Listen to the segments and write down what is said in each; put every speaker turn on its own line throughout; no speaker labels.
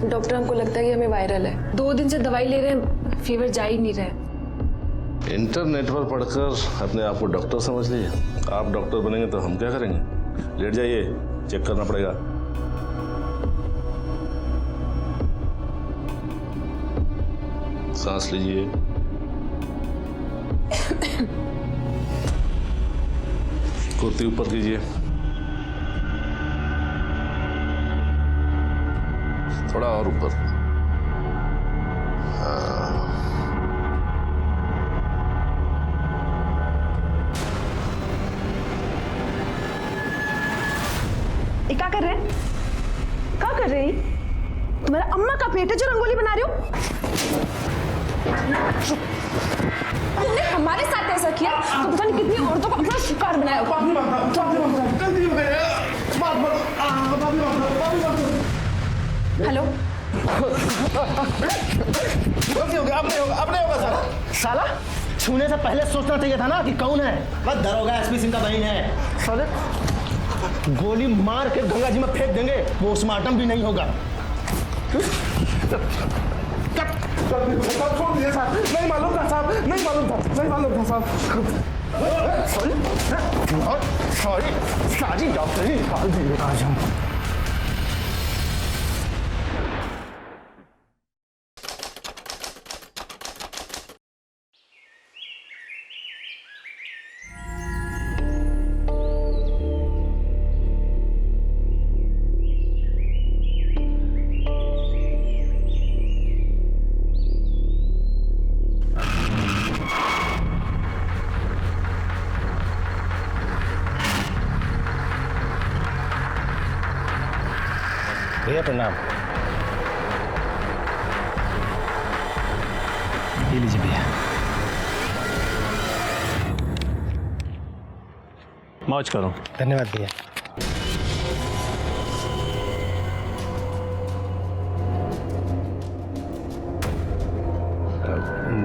Doctor हमको लगता है कि हमें वायरल है। 2 दिन से दवाई ले रहे हैं, फीवर जा ही नहीं रहा।
इंटरनेट पर पढ़कर अपने आप को डॉक्टर समझ लीजिए। आप डॉक्टर बनेंगे तो हम क्या करेंगे? लेट जाइए, चेक करना पड़ेगा। सांस लीजिए। कुर्ती ऊपर कीजिए, थोड़ा और ऊपर।
ये क्या कर रहे हैं? क्या कर रहे हैं? तुम्हारा अम्मा का पेट है जो रंगोली बना रहे हो? तुमने हमारे साथ ऐसा किया तो पता नहीं कितनी औरतों को अपना शिकार बनाया होगा। हेलो,
साला छूने से पहले सोचना चाहिए था ना कि कौन है। बस दरोगा एसपी सिंह का बहन है। साले गोली मार के गंगा जी में फेंक देंगे, पोस्टमार्टम भी नहीं होगा।
नहीं मालूम था साहब, नहीं मालूम था साहब।
सॉरी, सारी डॉक्टर ही निकाल देंगे आज हम। भैया प्रणाम। ये लीजिए भैया। मौज करो। धन्यवाद भैया।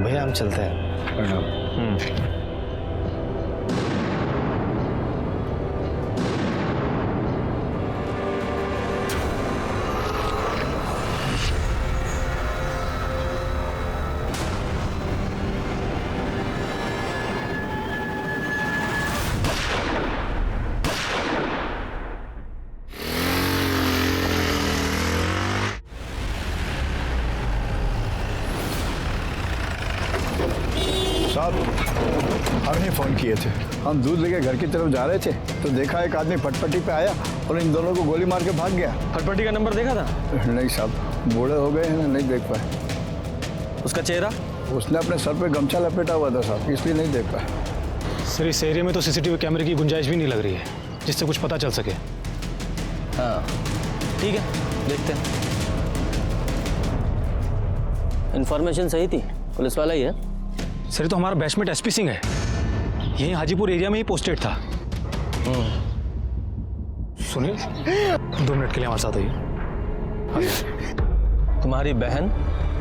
भैया हम चलते हैं। प्रणाम।
साहब, हमने फ़ोन किए थे। हम दूध लेके घर की तरफ जा रहे थे तो देखा एक आदमी फटपटी पे आया और इन दोनों को गोली मार के भाग गया।
फटपटी का नंबर देखा था?
नहीं साहब, बूढ़े हो गए हैं ना, नहीं देख पाए।
उसका चेहरा?
उसने अपने सर पे गमछा लपेटा हुआ था साहब, इसलिए नहीं देख पाए।
सर इस एरिया में तो सीसीटीवी कैमरे की गुंजाइश भी नहीं लग रही है जिससे कुछ पता चल सके।
हाँ ठीक है, देखते हैं। इन्फॉर्मेशन सही थी, पुलिस वाला ही है।
सर तो हमारा बैचमेट एसपी सिंह है, यही हाजीपुर एरिया में ही पोस्टेड था। सुनिए, 2 मिनट के लिए हमारे साथ आइए।
तुम्हारी बहन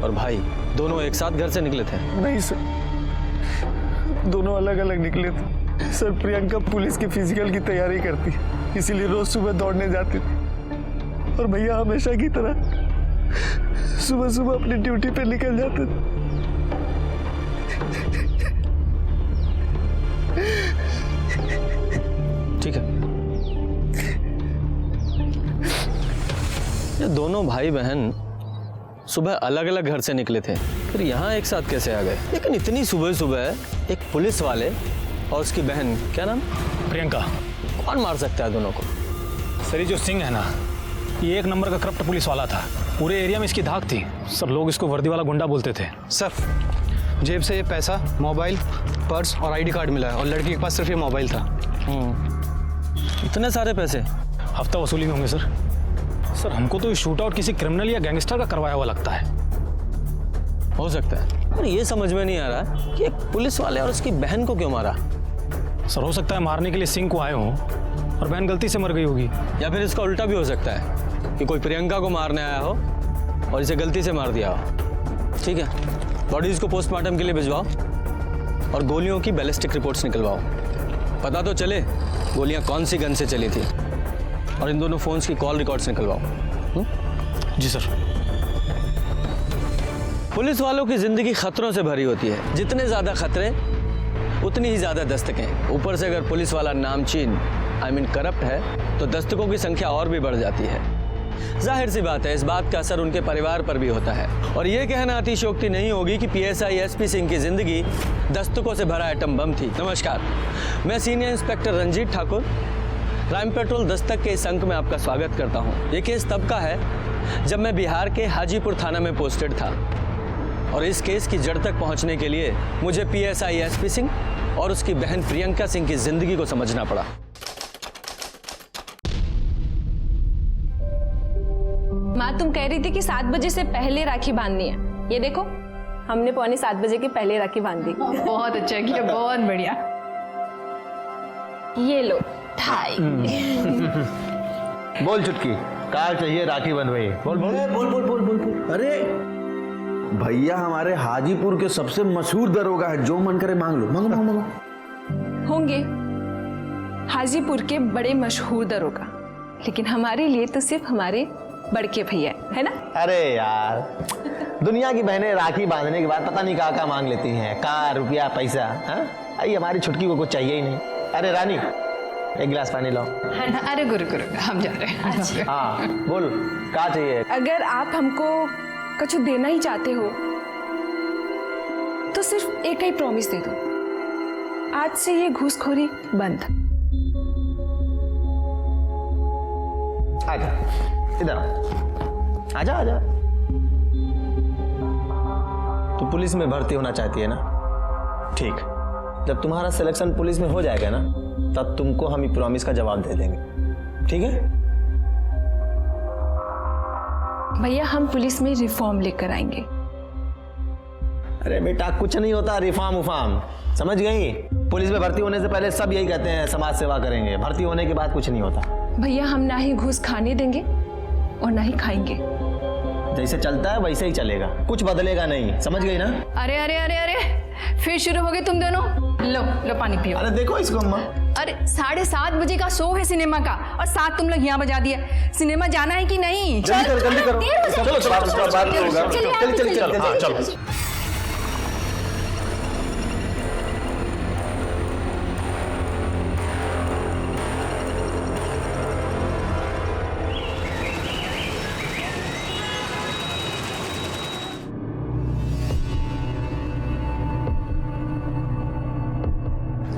और भाई दोनों एक साथ घर से निकले थे?
नहीं सर, दोनों अलग अलग निकले थे। सर प्रियंका पुलिस की फिजिकल की तैयारी करती, इसीलिए रोज सुबह दौड़ने जाती थी। और भैया हमेशा की तरह सुबह सुबह अपनी ड्यूटी पे निकल जाते थे।
ठीक है, ये दोनों भाई बहन सुबह अलग अलग घर से निकले थे, फिर यहाँ एक साथ कैसे आ गए? लेकिन इतनी सुबह सुबह एक पुलिस वाले और उसकी बहन, क्या नाम?
प्रियंका।
कौन मार सकता है दोनों को?
सर ये जो सिंह है ना, ये 1 नंबर का करप्ट पुलिस वाला था। पूरे एरिया में इसकी धाक थी। सर लोग इसको वर्दी वाला गुंडा बोलते थे।
सर जेब से ये पैसा, मोबाइल, पर्स और आईडी कार्ड मिला है और लड़की के पास सिर्फ ये मोबाइल था।
इतने सारे पैसे?
हफ्ता वसूली में होंगे सर। सर हमको तो ये शूट आउट किसी क्रिमिनल या गैंगस्टर का करवाया हुआ लगता है।
हो सकता है, पर ये समझ में नहीं आ रहा कि एक पुलिस वाले और उसकी बहन को क्यों मारा।
सर हो सकता है मारने के लिए सिंह को आए हों और बहन गलती से मर गई होगी।
या फिर इसका उल्टा भी हो सकता है कि कोई प्रियंका को मारने आया हो और इसे गलती से मार दिया हो। ठीक है, बॉडीज को पोस्टमार्टम के लिए भिजवाओ और गोलियों की बैलिस्टिक रिपोर्ट्स निकलवाओ। पता तो चले गोलियां कौन सी गन से चली थी। और इन दोनों फोन्स की कॉल रिकॉर्ड्स निकलवाओ।
जी सर।
पुलिस वालों की जिंदगी खतरों से भरी होती है। जितने ज्यादा खतरे उतनी ही ज्यादा दस्तकें। ऊपर से अगर पुलिस वाला नामचीन करप्ट है तो दस्तकों की संख्या और भी बढ़ जाती है। जाहिर सी बात है, इस बात का असर उनके परिवार पर भी होता है। और ये कहना अतिशयोक्ति नहीं होगी कि पीएसआई एसपी सिंह की जिंदगी दस्तकों से भरा एटम बम थी। नमस्कार, मैं senior inspector Ranjit Thakur, crime patrol Dastak के इस अंक में आपका स्वागत करता हूँ। ये केस तब का है जब मैं बिहार के हाजीपुर थाना में पोस्टेड था और इस केस की जड़ तक पहुँचने के लिए मुझे पीएसआई एसपी सिंह और उसकी बहन प्रियंका सिंह की जिंदगी को समझना पड़ा।
माँ तुम कह रही थी कि 7 बजे से पहले राखी बांधनी है। ये देखो, हमने 6:45 बजे के पहले राखी बांध दी।
बहुत अच्छा किया, बहुत बढ़िया।
ये लो ठाई।
बोल चुटकी, कार चाहिए राखी बंधवाई। बोल बोल
बोल बोल बोल बोल बोल। अरे भैया हमारे हाजीपुर के सबसे मशहूर दरोगा है, जो मन करे मांग लो। मांगो मांगो मांगो।
होंगे हाजीपुर के बड़े मशहूर दरोगा, लेकिन हमारे लिए तो सिर्फ हमारे बड़के भैया है ना।
अरे यार, दुनिया की बहनें राखी बांधने के बाद पता नहीं कहाँ मांग लेती हैं, कार, रुपया, पैसा। आई हमारी छुटकी को कुछ चाहिए ही नहीं। अरे रानी, एक गिलास पानी लाओ।
अरे गुरु गुरु, हम जा रहे हैं।
हाँ बोल, क्या चाहिए?
अगर आप हमको कुछ देना ही चाहते हो तो सिर्फ एक ही प्रॉमिस दे दो, आज से ये घूसखोरी बंद।
आजा इधर, आजा आजा। तू पुलिस में भर्ती होना चाहती है ना? ठीक, जब तुम्हारा सिलेक्शन पुलिस में हो जाएगा ना, तब तुमको हम ये प्रॉमिस का जवाब दे देंगे, ठीक है?
भैया हम पुलिस में रिफॉर्म लेकर आएंगे।
अरे बेटा, कुछ नहीं होता रिफॉर्म उफार्म, समझ गई? पुलिस में भर्ती होने से पहले सब यही कहते हैं समाज सेवा करेंगे, भर्ती होने के बाद कुछ नहीं होता।
भैया हम ना ही घूस खाने देंगे और ना ही खाएंगे।
जैसे चलता है वैसे ही चलेगा, कुछ बदलेगा नहीं, समझ गई ना?
अरे अरे अरे अरे, फिर शुरू हो गए तुम दोनों। लो लो पानी पियो।
अरे देखो इसको अम्मा।
अरे 7:30 बजे का शो है सिनेमा का, और 7 तुम लोग यहाँ बजा दिया। सिनेमा जाना है कि नहीं?
जल्दी करो जल्दी करो। चलो चलो चलो।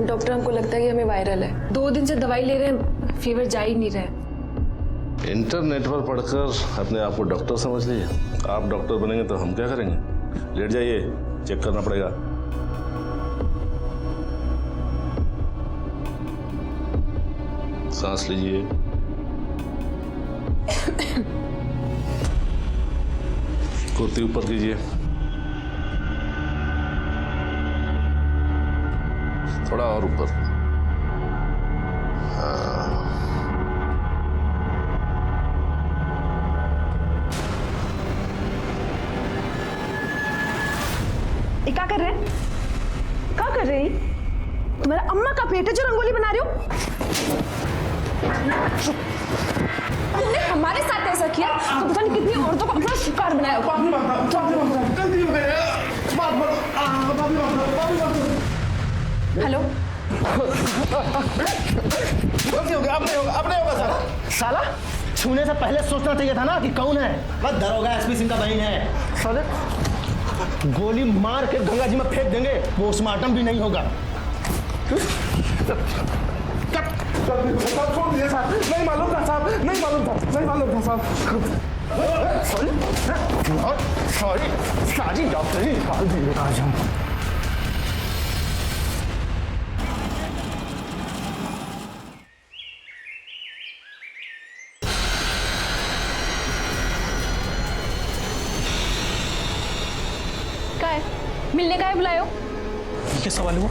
डॉक्टर हमको लगता है कि हमें वायरल है। 2 दिन से दवाई ले रहे हैं, फीवर जा ही नहीं रहे।
इंटरनेट पर पढ़कर अपने आप को डॉक्टर समझ लीजिए। आप डॉक्टर बनेंगे तो हम क्या करेंगे? लेट जाइए, चेक करना पड़ेगा। सांस लीजिए। कुर्ती ऊपर कीजिए, थोड़ा और ऊपर।
ये क्या कर रहे हैं? क्या कर रहे हैं? तुम्हारा अम्मा का पेट है जो रंगोली बना रहे हो? तुमने हमारे साथ ऐसा किया तो पता नहीं कितनी औरतों को अपना शिकार बनाया। हेलो,
साला, छूने से पहले सोचना चाहिए था ना कि कौन है। बस दरोगा एसपी सिंह का बहन है। साले गोली मार के गंगा जी में फेंक देंगे, पोस्टमार्टम भी नहीं होगा।
नहीं मालूम था साहब, नहीं मालूम था साहब।
सॉरी, सारी डॉक्टर ही निकाल देंगे आज हम।
मिलने का है बुलायो?
क्या सवाल हुआ?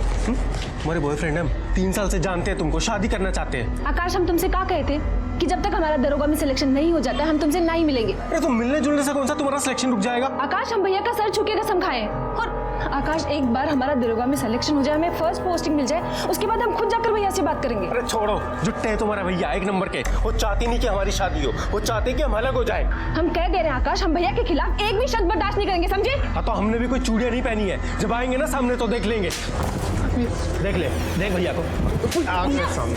हमारे बॉयफ्रेंड हैं, 3 साल से जानते हैं तुमको, शादी करना चाहते हैं।
आकाश हम तुमसे क्या कहे थे कि जब तक हमारा दरोगा में सिलेक्शन नहीं हो जाता हम तुमसे नहीं मिलेंगे।
अरे तो मिलने जुलने से कौन सा तुम्हारा सिलेक्शन रुक जाएगा?
आकाश हम भैया का सर छू के कसम खाए और आकाश, एक बार हमारा दरोगा में सिलेक्शन हो जाए, हमें फर्स्ट पोस्टिंग मिल जाए, उसके बाद हम खुद जाकर भैया से बात करेंगे।
अरे छोड़ो, जुट्टे हैं तुम्हारा भैया एक नंबर के। वो चाहती नहीं कि हमारी शादी हो, वो चाहते कि हम अलग हो जाए।
हम कह दे रहे हैं आकाश, हम भैया के खिलाफ एक भी शब्द बर्दाश्त नहीं करेंगे, समझे?
हाँ, तो हमने भी कोई चूड़ियां नहीं पहनी है। जब आएंगे ना सामने तो देख लेंगे। देख ले, देख भैया को आगे सामने।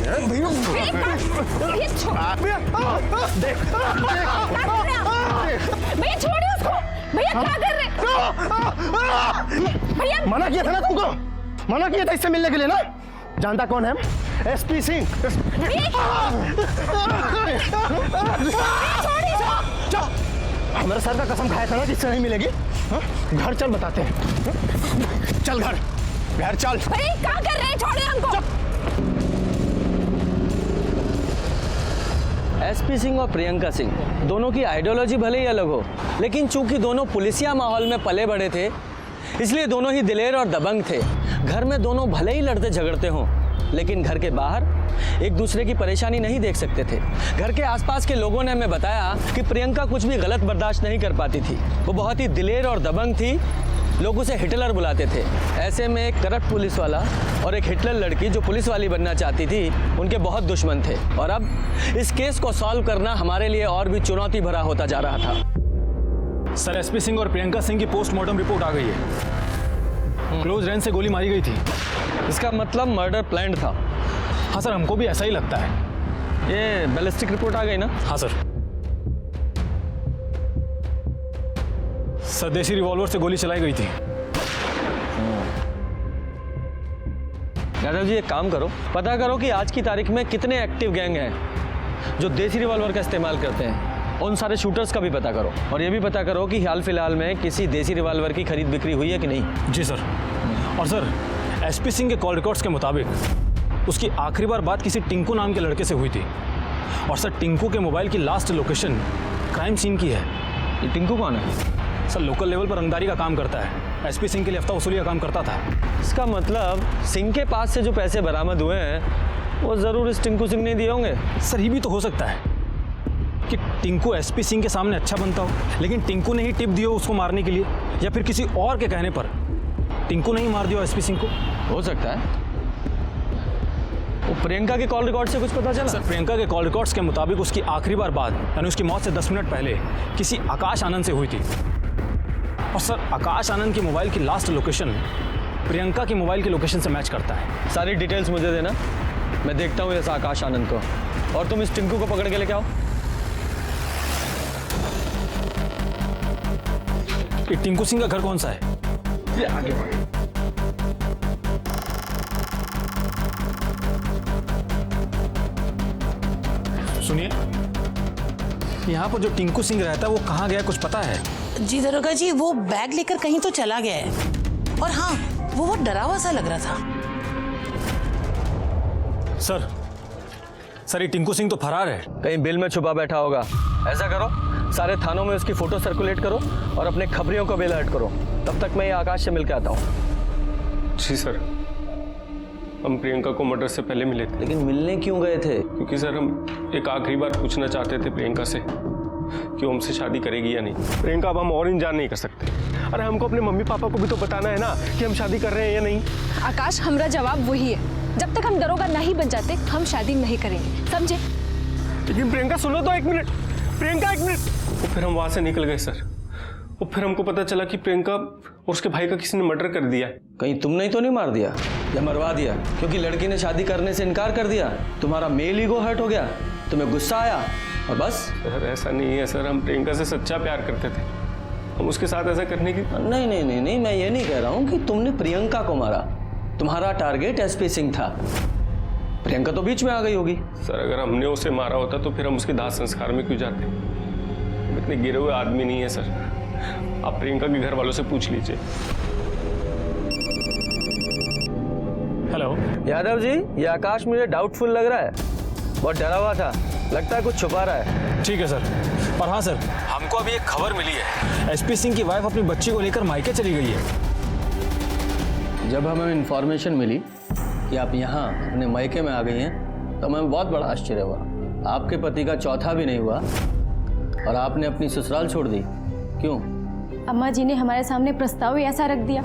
भैया छोड़िए उसको। भैया क्या कर रहे हैं? भैया
मना किया था ना तुमको, मना किया था इससे मिलने के लिए ना। जानता कौन है? एसपी सिंह। हमारे सर का कसम खाया था ना जिससे नहीं मिलेगी। हाँ? घर चल बताते हैं। चल घर चल।
भैया क्या कर रहे हैं? छोड़िए हमको।
एसपी सिंह और प्रियंका सिंह दोनों की आइडियोलॉजी भले ही अलग हो, लेकिन चूंकि दोनों पुलिसिया माहौल में पले बड़े थे, इसलिए दोनों ही दिलेर और दबंग थे। घर में दोनों भले ही लड़ते झगड़ते हों, लेकिन घर के बाहर एक दूसरे की परेशानी नहीं देख सकते थे। घर के आसपास के लोगों ने हमें बताया कि प्रियंका कुछ भी गलत बर्दाश्त नहीं कर पाती थी। वो बहुत ही दिलेर और दबंग थी। लोग उसे हिटलर बुलाते थे। ऐसे में एक करप्ट पुलिस वाला और एक हिटलर लड़की जो पुलिस वाली बनना चाहती थी, उनके बहुत दुश्मन थे। और अब इस केस को सॉल्व करना हमारे लिए और भी चुनौती भरा होता जा रहा था।
सर, एसपी सिंह और प्रियंका सिंह की पोस्टमार्टम रिपोर्ट आ गई है। क्लोज रेंज से गोली मारी गई थी।
इसका मतलब मर्डर प्लान्ड था।
हाँ सर, हमको भी ऐसा ही लगता है।
ये बैलिस्टिक रिपोर्ट आ गई ना?
हाँ सर। स्वदेशी रिवॉल्वर से गोली चलाई गई थी।
यादव जी, एक काम करो, पता करो कि आज की तारीख में कितने एक्टिव गैंग हैं जो देसी रिवॉल्वर का इस्तेमाल करते हैं। उन सारे शूटर्स का भी पता करो, और ये भी पता करो कि हाल फिलहाल में किसी देसी रिवॉल्वर की खरीद बिक्री हुई है कि नहीं।
जी सर। और सर, एसपी सिंह के कॉल रिकॉर्ड्स के मुताबिक उसकी आखिरी बार बात किसी टिंकू नाम के लड़के से हुई थी। और सर, टिंकू के मोबाइल की लास्ट लोकेशन क्राइम सीन की है।
ये टिंकू कौन है?
सर, लोकल लेवल पर रंगदारी का काम करता है। एसपी सिंह के लिए हफ्ता वसूली का काम करता था।
इसका मतलब सिंह के पास से जो पैसे बरामद हुए हैं वो जरूर इस टिंकू सिंह ने दिए होंगे।
सर, ये भी तो हो सकता है कि टिंकू एसपी सिंह के सामने अच्छा बनता हो, लेकिन टिंकू ने ही टिप दी हो उसको मारने के लिए, या फिर किसी और के कहने पर टिंकू ने ही मार दिया एसपी सिंह को।
हो सकता है। वो प्रियंका के कॉल रिकॉर्ड से कुछ पता चला?
सर, प्रियंका के कॉल रिकॉर्ड्स के मुताबिक उसकी आखिरी बार बात यानी उसकी मौत से 10 मिनट पहले किसी आकाश आनंद से हुई थी। और सर, आकाश आनंद की मोबाइल की लास्ट लोकेशन प्रियंका की मोबाइल की लोकेशन से मैच करता है।
सारी डिटेल्स मुझे देना, मैं देखता हूँ ऐसा आकाश आनंद को, और तुम इस टिंकू को पकड़ के लेके आओ।
ये टिंकू सिंह का घर कौन सा है? ये आगे बढ़ो। सुनिए, यहाँ पर जो टिंकू सिंह रहता है वो कहाँ गया, कुछ पता है?
जी दरोगा जी, वो बैग लेकर कहीं तो चला गया है। और हाँ, वो बहुत डरा हुआ सा लग रहा था।
सर, ये टिंकू सिंह तो फरार है।
कहीं बिल में छुपा बैठा होगा। ऐसा करो, सारे थानों में उसकी फोटो सर्कुलेट करो और अपने खबरियों को भी अलर्ट करो। तब तक मैं ये आकाश से मिलकर आता हूँ।
जी सर, हम प्रियंका को मर्डर से पहले मिले थे।
लेकिन मिलने क्यों गए थे?
क्योंकि सर, हम एक आखिरी बार पूछना चाहते थे प्रियंका से कि वो हमसे शादी करेगी या नहीं। प्रियंका, अब हम और इंतजार नहीं कर सकते। अरे हमको अपने मम्मी पापा को भी तो बताना है ना कि हम शादी कर रहे हैं या नहीं।
आकाश, हमारा जवाब वही है, जब तक हम दरोगा नहीं बन जाते हम शादी नहीं करेंगे, समझे?
लेकिन प्रियंका, सुनो तो एक मिनट। प्रियंका, एक मिनट। तो फिर हम वहां से निकल गए सर। और फिर हमको पता चला कि प्रियंका और उसके भाई का किसी ने मर्डर कर दिया।
कहीं तुमने तो नहीं मार दिया या मरवा दिया? क्योंकि लड़की ने शादी करने से इनकार कर दिया, तुम्हारा मेल ईगो हर्ट हो गया, तुम्हें गुस्सा आया और बस?
सर, ऐसा नहीं है सर, हम प्रियंका से सच्चा प्यार करते थे। हम उसके साथ ऐसा करने की
नहीं, मैं ये नहीं कह रहा हूँ कि तुमने प्रियंका को मारा। तुम्हारा टारगेट एसपी सिंह था, प्रियंका तो बीच में आ गई होगी।
सर, अगर हमने उसे मारा होता तो फिर हम उसके दाह संस्कार में क्यों जाते? इतने गिरे हुए आदमी नहीं है सर। आप प्रियंका के घर वालों से पूछ लीजिए।
हेलो
यादव जी, ये आकाश मुझे डाउटफुल लग रहा है, बहुत डरा हुआ था, लगता है कुछ छुपा रहा है।
ठीक है सर। और हाँ सर, हमको अभी एक खबर मिली है, एसपी सिंह की वाइफ अपनी बच्ची को लेकर मायके चली गई है।
जब हमें इन्फॉर्मेशन मिली कि आप यहाँ अपने मायके में आ गई हैं, तो हमें बहुत बड़ा आश्चर्य हुआ। आपके पति का चौथा भी नहीं हुआ और आपने अपनी ससुराल छोड़ दी, क्यों?
अम्मा जी ने हमारे सामने प्रस्ताव ही ऐसा रख दिया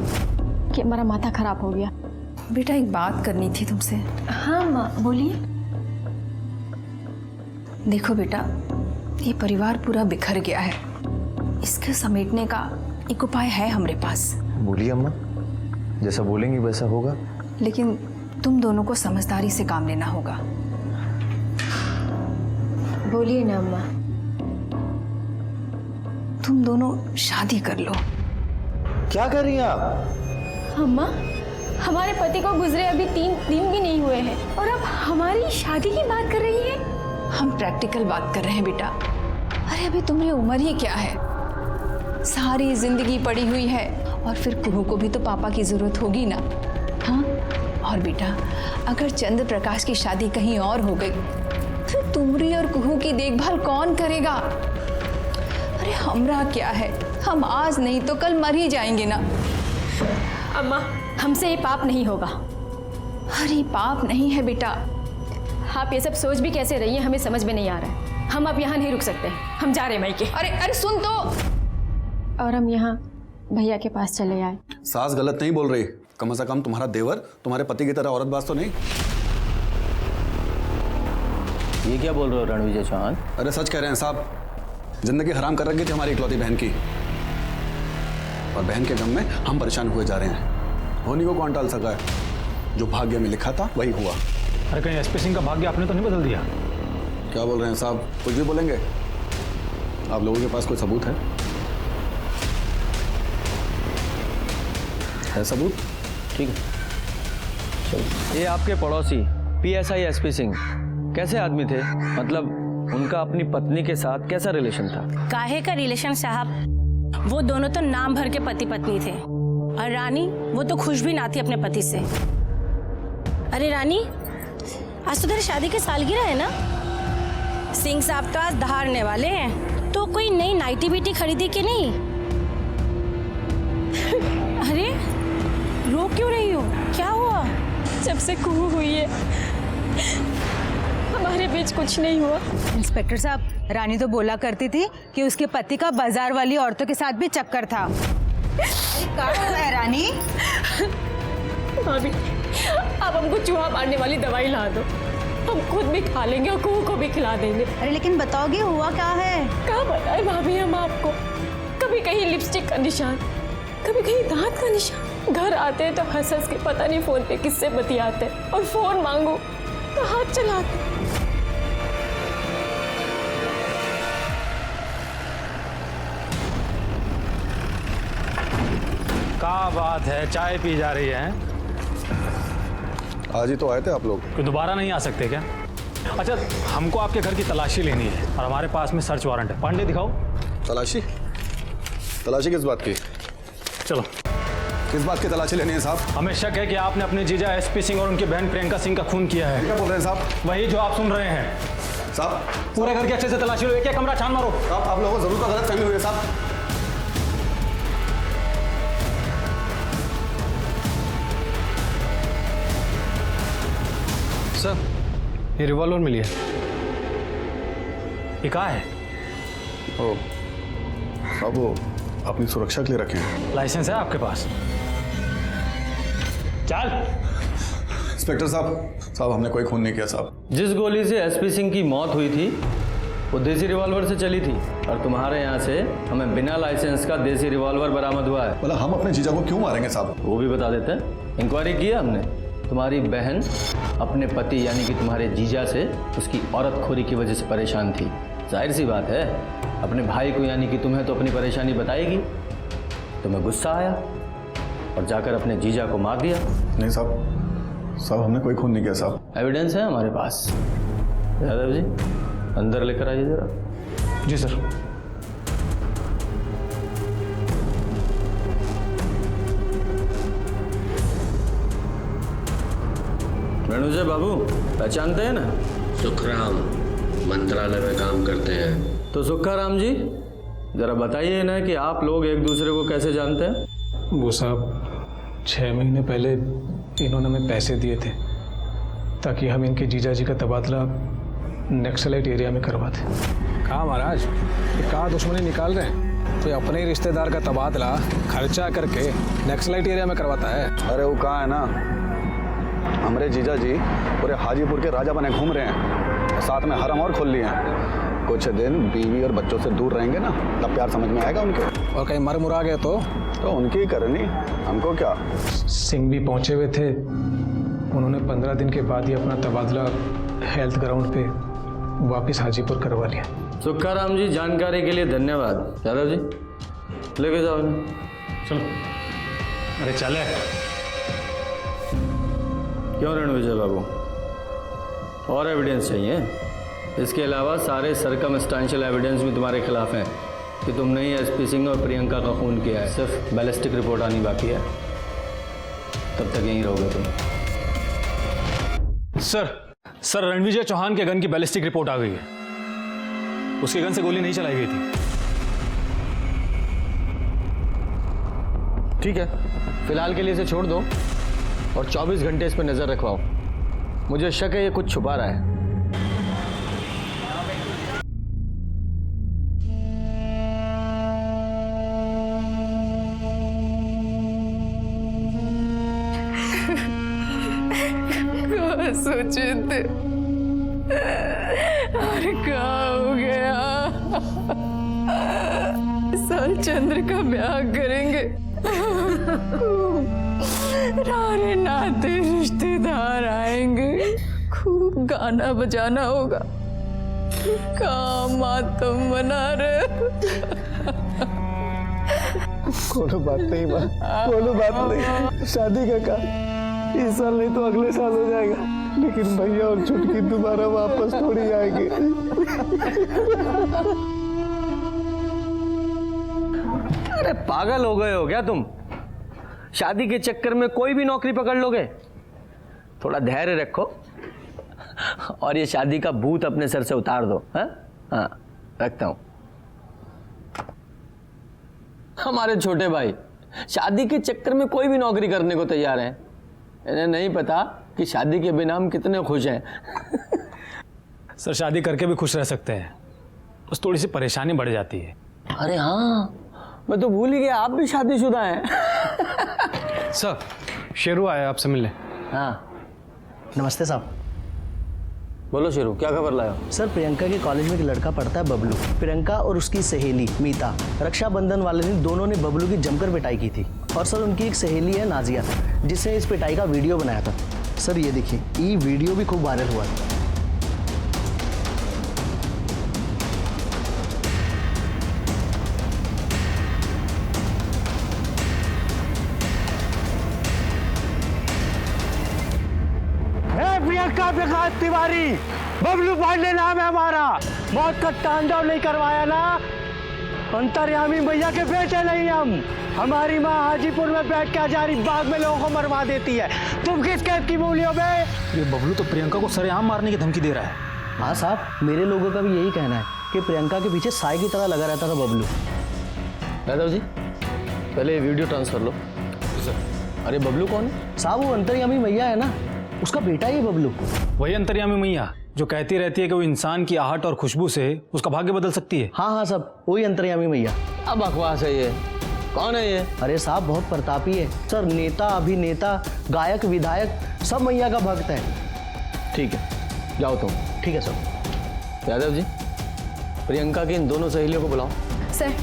कि हमारा माथा खराब हो गया।
बेटा एक बात करनी थी तुमसे।
हाँ माँ बोलिए।
देखो बेटा, ये परिवार पूरा बिखर गया है, इसके समेटने का एक उपाय है हमारे पास।
बोलिए अम्मा, जैसा बोलेंगी वैसा होगा।
लेकिन तुम दोनों को समझदारी से काम लेना होगा।
बोलिए ना अम्मा।
तुम दोनों शादी कर लो।
क्या कर रही हैं आप?
अम्मा, हमारे पति को गुजरे अभी 3 दिन भी नहीं हुए हैं और अब हमारी शादी की बात कर रही है।
हम प्रैक्टिकल बात कर रहे हैं बेटा। अरे अभी तुम्हारी उम्र ही क्या है, सारी जिंदगी पड़ी हुई है, और फिर कुहू को भी तो पापा की जरूरत होगी ना। हाँ, और बेटा अगर चंद्र प्रकाश की शादी कहीं और हो गई तो तुमरी और कुहू की देखभाल कौन करेगा? अरे हमरा क्या है, हम आज नहीं तो कल मर ही जाएंगे ना।
अम्मा, हमसे ये पाप नहीं होगा।
अरे पाप नहीं है बेटा।
आप ये सब सोच भी कैसे रही हैं, हमें समझ में नहीं आ रहा है। हम अब यहाँ नहीं रुक सकते, हम जा रहे हैं मायके।
अरे अरे सुन तो।
और हम यहाँ भैया के पास चले आए।
सास गलत नहीं बोल रही, कम से कम तुम्हारा देवर तुम्हारे पति की तरह औरतबाज तो नहीं।
ये क्या बोल रहे हो रणविजय चौहान?
अरे सच कह रहे हैं साहब, जिंदगी हराम कर रखी थी हमारी इकलौती बहन की, और बहन के गम में हम परेशान हुए जा रहे हैं। होनी को कौन टाल सका है, जो भाग्य में लिखा था वही हुआ।
अरे कहीं एसपी सिंह का भाग्य आपने तो नहीं बदल दिया?
क्या बोल रहे हैं साहब, कुछ भी बोलेंगे? आप लोगों के पास कोई सबूत है सबूत?
ठीक है, चलो। ये आपके पड़ोसी पीएसआई एसपी सिंह कैसे आदमी थे? मतलब उनका अपनी पत्नी के साथ कैसा रिलेशन था?
काहे का रिलेशन साहब, वो दोनों तो नाम भर के पति पत्नी थे, और रानी वो तो खुश भी ना थी अपने पति से। अरे रानी, आज तो तेरी शादी की सालगिरह है ना? सिंह साहब तो आज धारने वाले हैं, तो कोई नई नाइटी बीटी खरीदी कि नहीं? अरे रो क्यों रही हो, क्या हुआ?
जब से कुहू हुई है हमारे बीच कुछ नहीं हुआ।
इंस्पेक्टर साहब, रानी तो बोला करती थी कि उसके पति का बाजार वाली औरतों के साथ भी चक्कर था। क्या हो रहा है रानी?
भाभी, आप हमको चूहा मारने वाली दवाई ला दो, हम खुद भी खा लेंगे और कुहू को भी खिला देंगे।
अरे लेकिन बताओगे हुआ क्या है?
क्या बताए भाभी हम आपको, कभी कहीं लिपस्टिक का निशान, कभी कहीं दांत का निशान। घर आते हैं तो हंस हंस के पता नहीं फोन पे किससे बतियाते, और फोन मांगो तो हाथ चलाते।
क्या बात है, चाय पी जा रही है?
आज ही तो आए थे आप लोग।
कि दोबारा नहीं आ सकते क्या? अच्छा, हमको आपके घर की तलाशी लेनी है और हमारे पास में सर्च वारंट है। पांडे दिखाओ।
तलाशी? तलाशी किस बात की?
चलो।
किस बात की तलाशी लेनी है साहब?
हमें शक है कि आपने अपने जीजा एसपी सिंह और उनकी बहन प्रियंका सिंह का खून किया है।
क्या बोल रहे हैं साहब?
वही जो आप सुन रहे हैं
साहब।
पूरे घर के अच्छे से तलाशी लो, एक एक कमरा छान मारो।
साहब, आप लोगों को जरूर गलत फहमी हुई है साहब।
सर, ये रिवॉल्वर मिली है।
ये कहाँ है?
ओ, अब वो अपनी सुरक्षा के लिए रखे हैं।
लाइसेंस है आपके पास? चल।
इंस्पेक्टर साहब, हमने कोई खून नहीं किया साहब।
जिस गोली से एसपी सिंह की मौत हुई थी वो देसी रिवॉल्वर से चली थी, और तुम्हारे यहाँ से हमें बिना लाइसेंस का देसी रिवॉल्वर बरामद हुआ है।
मतलब हम अपने जीजा को क्यों मारेंगे साहब?
वो भी बता देते हैं। इंक्वायरी किया हमने, तुम्हारी बहन अपने पति यानी कि तुम्हारे जीजा से उसकी औरतखोरी की वजह से परेशान थी। जाहिर सी बात है, अपने भाई को यानी कि तुम्हें तो अपनी परेशानी बताएगी। तुम्हें गुस्सा आया और जाकर अपने जीजा को मार दिया।
नहीं साहब, हमने कोई खून नहीं किया साहब।
एविडेंस है हमारे पास। यादव जी, अंदर लेकर आइए जरा।
जी सर।
रणविजय बाबू पहचानते हैं ना?
सुखराम, मंत्रालय में काम करते हैं।
तो सुखाराम जी, जरा बताइए ना कि आप लोग एक दूसरे को कैसे जानते हैं?
वो साहब, 6 महीने पहले इन्होंने हमें पैसे दिए थे ताकि हम इनके जीजा जी का तबादला
नक्सलाइट एरिया में करवाते।
कहाँ महाराज, ये कहाँ दुश्मनी निकाल रहे हैं? कोई अपने ही रिश्तेदार का तबादला खर्चा करके नक्सलाइट एरिया में करवाता है।
अरे वो कहाँ है ना, हमारे जीजा जी पूरे हाजीपुर के राजा बने घूम रहे हैं, साथ में हरम और खोल लिए हैं। कुछ दिन बीवी और बच्चों से दूर रहेंगे ना, तब प्यार समझ में आएगा उनके।
और कहीं मर मुरा गए तो
उनकी ही करनी, हमको क्या।
सिंह भी पहुंचे हुए थे, उन्होंने 15 दिन के बाद ही अपना तबादला हेल्थ ग्राउंड पे वापस हाजीपुर करवा लिया।
सुखाराम जी, जानकारी के लिए धन्यवाद। यादव जी लेके जाओ इन्हें।
चलो। अरे चले।
क्यों रणविजय बाबू, और एविडेंस चाहिए? इसके अलावा सारे सर्कमस्टेंशियल एविडेंस भी तुम्हारे खिलाफ हैं कि तुमने ही एसपी सिंह और प्रियंका का खून किया है। सिर्फ बैलिस्टिक रिपोर्ट आनी बाकी है, तब तक यहीं रहोगे तुम।
सर रणविजय चौहान के गन की बैलिस्टिक रिपोर्ट आ गई है। उसके गन से गोली नहीं चलाई गई थी।
ठीक है, फिलहाल के लिए इसे छोड़ दो और 24 घंटे इस पर नजर रखवाओ। मुझे शक है ये कुछ छुपा रहा है।
सुचित, अरे क्या हो गया? साल चंद्र का ब्याह करेंगे, सारे नाते रिश्तेदार आएंगे, खूब गाना बजाना होगा, काम तुम मना रहे।
कोनो बात नहीं माँ, कोनो बात नहीं। शादी का काम इस साल नहीं तो अगले साल हो जाएगा, लेकिन भैया और छुटकी दोबारा वापस थोड़ी आएगी।
अरे पागल हो गए हो क्या तुम? शादी के चक्कर में कोई भी नौकरी पकड़ लोगे? थोड़ा धैर्य रखो और ये शादी का भूत अपने सर से उतार दो। हाँ, रखता हूं। हमारे छोटे भाई शादी के चक्कर में कोई भी नौकरी करने को तैयार हैं। इन्हें नहीं पता कि शादी के बिना हम कितने खुश हैं।
सर शादी करके भी खुश रह सकते हैं, बस थोड़ी सी परेशानी बढ़ जाती है।
अरे हाँ, मैं तो भूल ही गया, आप भी शादीशुदा हैं।
सर शेरू आया आपसे मिलने।
हाँ
नमस्ते साहब।
बोलो शेरू, क्या खबर लाया?
सर प्रियंका के कॉलेज में एक लड़का पढ़ता है बबलू। प्रियंका और उसकी सहेली मीता रक्षाबंधन वाले दिन दोनों ने बबलू की जमकर पिटाई की थी। और सर उनकी एक सहेली है नाजिया, जिसने इस पिटाई का वीडियो बनाया था। सर ये देखिए, ये वीडियो भी खूब वायरल हुआ था।
प्रियंका प्रकाश तिवारी, बबलू पांडे नाम है हमारा। मौत का तांडव नहीं करवाया ना, अंतर्यामी भैया के बेटे नहीं हम। हमारी माँ हाजीपुर में बैठ के हजारी बाग में लोगों को मरवा देती है। तुम किस कैद की मूलियों में?
ये बबलू तो प्रियंका को सरेआम मारने की धमकी दे रहा है।
हाँ साहब, मेरे लोगों का भी यही कहना है कि प्रियंका के पीछे साई की तरह लगा रहता था बबलू।
यादव जी पहले वीडियो ट्रांसफर लो। सर। अरे बबलू कौन है?
साहब वो अंतर्यामी भैया है ना, उसका बेटा ही है बबलू।
वही अंतर्यामी मैया जो कहती रहती है कि वो इंसान की आहट और खुशबू से उसका भाग्य बदल सकती है।
हाँ साहब, वही अंतर्यामी मैया।
अब बकवास है ये। कौन है ये?
अरे साहब बहुत प्रतापी है सर, नेता अभिनेता गायक विधायक सब मैया का भक्त है।
ठीक है, जाओ तुम।
ठीक है सर।
यादव जी प्रियंका की इन दोनों सहेलियों को बुलाओ।
सर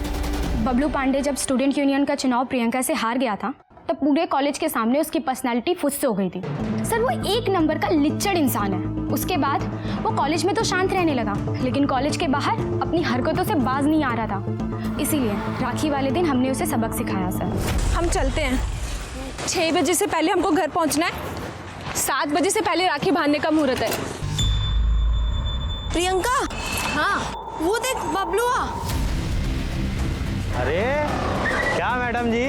बबलू पांडे जब स्टूडेंट यूनियन का चुनाव प्रियंका से हार गया था, तब पूरे कॉलेज के सामने उसकी पर्सनालिटी फुस हो गई थी। सर वो एक नंबर का लिच्चड़ इंसान है। उसके बाद वो कॉलेज में तो शांत रहने लगा, लेकिन कॉलेज के बाहर अपनी हरकतों से बाज नहीं आ रहा था। इसीलिए राखी वाले दिन हमने उसे सबक सिखाया। सर
हम चलते हैं, 6 बजे से पहले हमको घर पहुंचना है। 7 बजे से पहले राखी बांधने का मुहूर्त है।
प्रियंका,
हाँ
वो देख बबलू।
अरे क्या मैडम जी,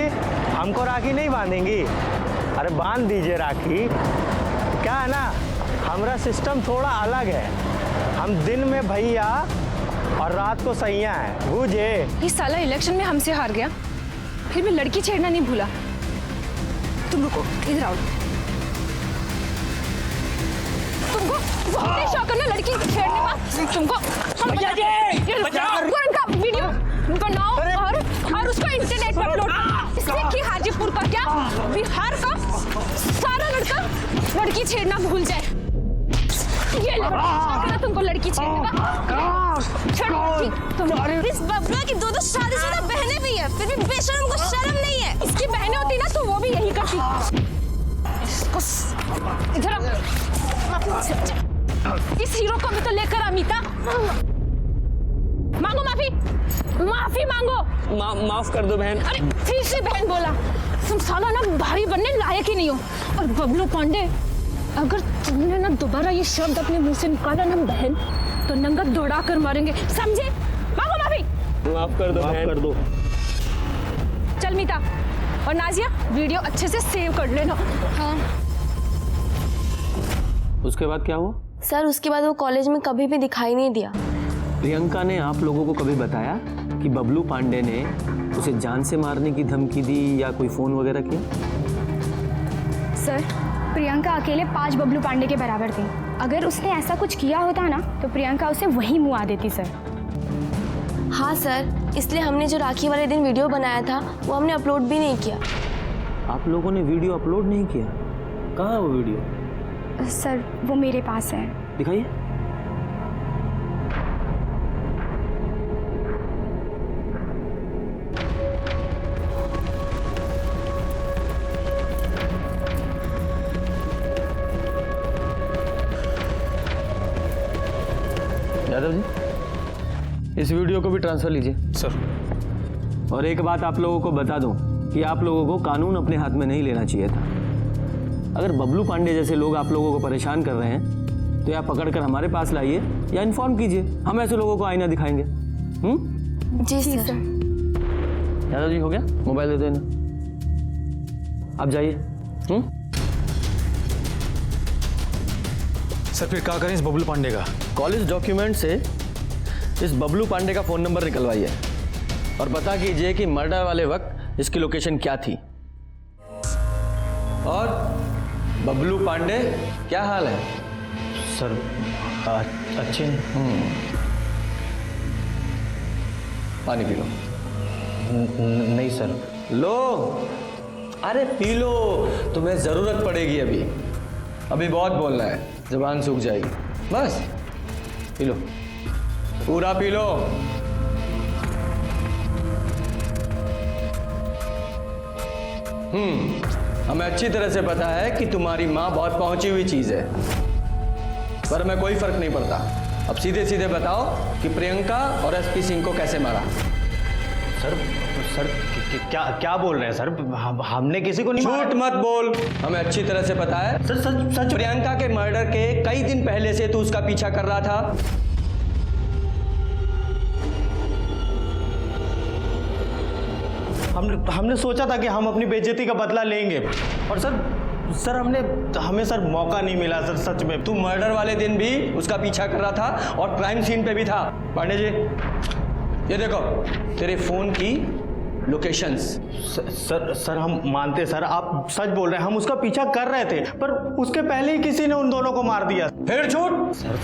हमको राखी नहीं बांधेंगी? अरे बांध दीजिए राखी। क्या है ना, हमारा सिस्टम थोड़ा अलग है। हम दिन में भैया और रात को सैया है, बूझे?
ये साला इलेक्शन में हमसे हार गया, फिर भी लड़की छेड़ना नहीं भूला। तुम रुको, इधर आओ। तुमको
बहुत ही शौक है ना लड़की को छेड़ने का तुमको। तुरंत का वीडियो बनाओ और उसको इंटरनेट पर अपलोड करो। इससे कि हाजीपुर का क्या बिहार का सारा लड़का लड़की छेड़ना भूल जाए। ये लड़का तुमको लड़की छेड़ने का तुम
इस बबलू की दो शादीशुदा बहनें भी है, फिर भी बेशर्म को शर्म नहीं है।
इसकी बहनें होती ना तो वो भी यही करती। इसको इधर इस हीरो को भी तो लेकर अमिता मांगो माफी मांगो।
माफ कर दो बहन।
अरे फिर से बहन बोला, तुम साला ना भाई बनने लायक ही नहीं हो। और बबलू पांडे, अगर तुमने ना दोबारा ये शब्द अपने मुंह से निकाला ना बहन, तो नंगा दौड़ा कर मारेंगे, समझे? मांगो माफी।
माफ कर दो, माफ कर दो।
चल मीता और नाजिया वीडियो अच्छे से सेव कर लेना। हाँ।
उसके बाद क्या हुआ?
सर उसके बाद वो कॉलेज में कभी भी दिखाई नहीं दिया।
प्रियंका ने आप लोगों को कभी बताया कि बबलू पांडे ने उसे जान से मारने की धमकी दी या कोई फोन वगैरह किया?
सर प्रियंका अकेले 5 बबलू पांडे के बराबर थी। अगर उसने ऐसा कुछ किया होता ना तो प्रियंका उसे वहीं मुआ देती सर।
हाँ सर, इसलिए हमने जो राखी वाले दिन वीडियो बनाया था वो हमने अपलोड भी नहीं किया।
आप लोगों ने वीडियो अपलोड नहीं किया? कहाँ है वो वीडियो?
सर वो मेरे पास है।
दिखाइए। यादव जी, इस वीडियो को भी ट्रांसफर लीजिए।
सर।
और एक बात आप लोगों को बता दूं कि आप लोगों को कानून अपने हाथ में नहीं लेना चाहिए था। अगर बबलू पांडे जैसे लोग आप लोगों को परेशान कर रहे हैं तो या पकड़कर हमारे पास लाइए या इन्फॉर्म कीजिए, हम ऐसे लोगों को आईना दिखाएंगे।
जी सर।
यादव जी हो गया? मोबाइल दे दो इन्हें, आप जाइए।
सर फिर क्या करें इस बबलू पांडे का?
कॉलेज डॉक्यूमेंट से इस बबलू पांडे का फोन नंबर निकलवाइए और पता कीजिए कि मर्डर वाले वक्त इसकी लोकेशन क्या थी। और बबलू पांडे क्या हाल है?
सर अच्छे हैं।
पानी पी लो।
नहीं सर।
लो, अरे पी लो, तुम्हें जरूरत पड़ेगी। अभी बहुत बोलना है, जुबान सूख जाएगी। बस पी लो, पूरा पी लो। हमें अच्छी तरह से पता है कि तुम्हारी माँ बहुत पहुंची हुई चीज है, पर हमें कोई फर्क नहीं पड़ता। अब सीधे सीधे बताओ कि प्रियंका और एसपी सिंह को कैसे मारा?
सर क्या क्या बोल रहे हैं सर? हमने किसी को नहीं मारा।
झूठ मत बोल, हमें अच्छी तरह से पता है। सच प्रियंका के मर्डर के कई दिन पहले से तू उसका पीछा कर रहा था।
हमने सोचा था कि हम अपनी बेइज्जती का बदला लेंगे, और सर हमें सर मौका नहीं मिला सर। सच में
तू मर्डर वाले दिन भी उसका पीछा कर रहा था और क्राइम सीन पे भी था। पांडे जी, ये देखो तेरे फोन की लोकेशंस।
सर हम मानते सर, आप सच बोल रहे हैं। हम उसका पीछा कर रहे थे, पर उसके पहले ही किसी ने उन दोनों को मार दिया।
फिर झूठ?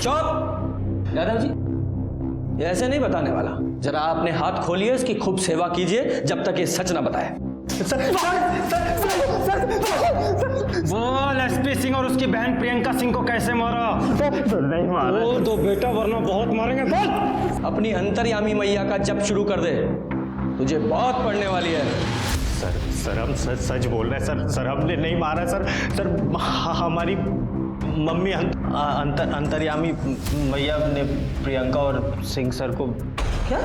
चुप। यादव जी, ये ऐसे नहीं बताने वाला। जरा आपने हाथ खोलिए, इसकी खूब सेवा कीजिए जब तक ये सच ना बताए।
बोल एसपी सिंह और उसकी बहन प्रियंका सिंह को कैसे मारा? नहीं मारा। वो तो बेटा, वरना बहुत मारेंगे। बोल।
अपनी अंतर्यामी मैया का जप शुरू कर दे, तुझे बहुत पड़ने वाली है।
सर हम सच बोल रहे हैं सर हमने नहीं मारा सर। हमारी मम्मी अंतर्यामी मैया ने प्रियंका और सिंह सर को।
क्या?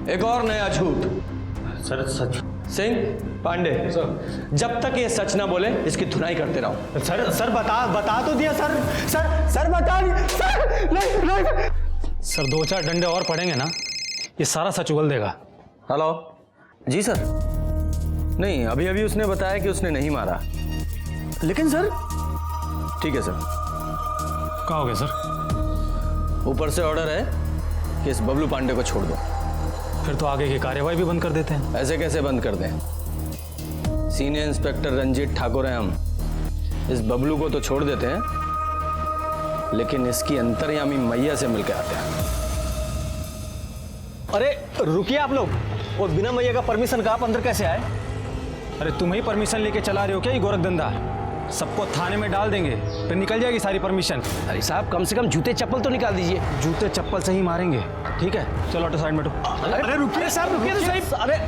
एक और नया झूठ।
सर सच।
सिंह, पांडे, जब तक ये सच ना बोले इसकी धुनाई करते रहो।
सर बता तो दिया सर बता नहीं। सर 2-4 डंडे और पड़ेंगे ना, ये सारा सच उगल देगा।
हेलो जी सर। नहीं, अभी उसने बताया कि उसने नहीं मारा। लेकिन सर, ठीक है सर।
क्या हो गया सर?
ऊपर से ऑर्डर है कि इस बबलू पांडे को छोड़ दो।
फिर तो आगे की कार्यवाही भी बंद कर देते हैं।
ऐसे कैसे बंद कर दें? सीनियर इंस्पेक्टर रंजीत ठाकुर हैं हम, इस बबलू को तो छोड़ देते हैं, लेकिन इसकी अंतर्यामी मैया से मिलकर आते हैं।
अरे रुकिए आप लोग, और बिना मैया का परमिशन का आप अंदर कैसे आए? अरे तुम ही परमिशन लेके चला रहे हो क्या ये गोरख धंधा? सबको थाने में डाल देंगे, फिर निकल जाएगी सारी परमिशन।
अरे साहब कम से कम जूते चप्पल तो निकाल दीजिए।
जूते चप्पल से ही मारेंगे, ठीक है? चलो ऑटो साइड में बैठो।
अरे रुकिए साहब, रुकिए तो सही।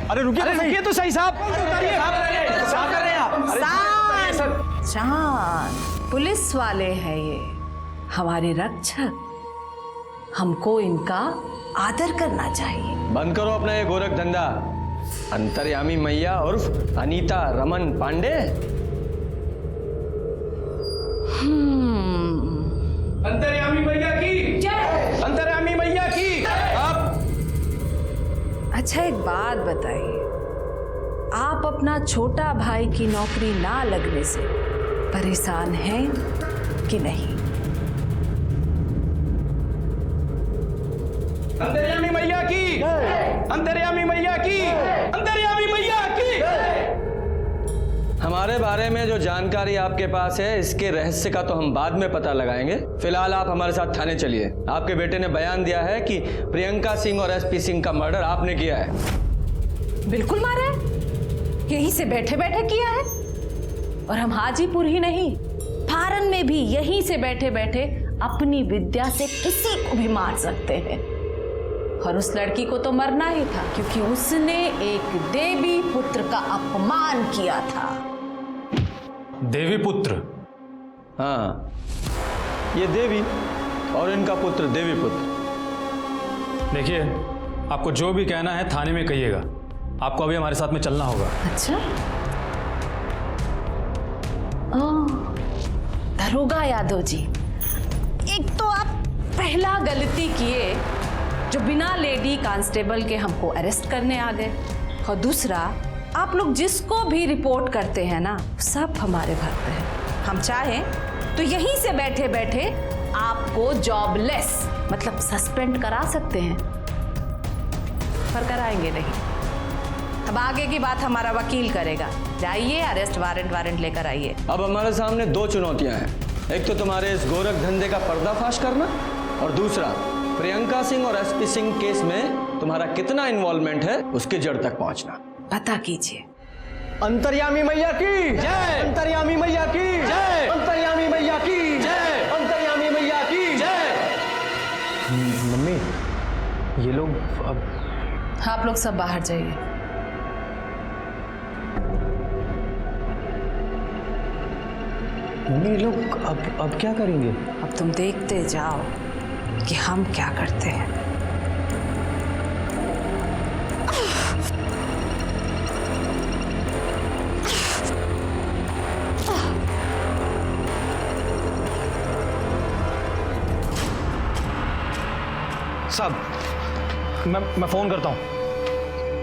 अरे रुकिए तो सही साहब।
शांत, पुलिस वाले हैं ये, हमारे रक्षक, हमको इनका आदर करना चाहिए।
बंद करो अपना ये गोरख धंधा। अंतर्यामी मैया उर्फ अनीता रमन पांडे।
अंतर्यामी मैया की जय। अंतर्यामी मैया की। आप
अच्छा एक बात बताइए, आप अपना छोटा भाई की नौकरी ना लगने से परेशान हैं कि नहीं?
अंतर्यामी मैया की। अंतर्यामी मैया की। अंतर्यामी मैया की।
हमारे बारे में जो जानकारी आपके पास है, इसके रहस्य का तो हम बाद में पता लगाएंगे। फिलहाल आप हमारे साथ थाने चलिए। आपके बेटे ने बयान दिया है कि प्रियंका सिंह और एसपी सिंह का मर्डर आपने किया है।
बिल्कुल मारा है, यहीं से बैठे बैठे किया है। और हम हाजीपुर ही नहीं, फारन में भी यहीं से बैठे बैठे अपनी विद्या से किसी को भी मार सकते हैं। और उस लड़की को तो मरना ही था, क्योंकि उसने एक देवी पुत्र का अपमान किया था।
देवी पुत्र?
हाँ, ये देवी और इनका पुत्र देवी पुत्र।
देखिए, आपको जो भी कहना है थाने में कहिएगा। आपको अभी हमारे साथ में चलना होगा।
अच्छा, दरोगा यादव जी, एक तो आप पहला गलती किए जो बिना लेडी कांस्टेबल के हमको अरेस्ट करने आ गए, और दूसरा आप लोग जिसको भी रिपोर्ट करते हैं ना, सब हमारे घर पे है। हम चाहें तो यहीं से बैठे बैठे आपको जॉबलेस मतलब सस्पेंड करा सकते हैं, पर कराएंगे नहीं। अब आगे की बात हमारा वकील करेगा। जाइए, अरेस्ट वारंट लेकर आइए।
अब हमारे सामने दो चुनौतियां हैं, एक तो तुम्हारे इस गोरख धंधे का पर्दाफाश करना, और दूसरा प्रियंका सिंह और एसपी सिंह केस में तुम्हारा कितना इन्वॉल्वमेंट है उसकी जड़ तक पहुंचना।
पता कीजिए।
अंतर्यामी मैया की जय। अंतर्यामी मैया की जय। अंतर्यामी मैया की जय। अंतर्यामी मैया की जय।
मम्मी, ये लोग अब
आप लोग सब बाहर जाइए।
मम्मी, ये लोग अब क्या करेंगे?
अब तुम देखते जाओ कि हम क्या करते हैं।
साहब, मैं फोन करता हूँ।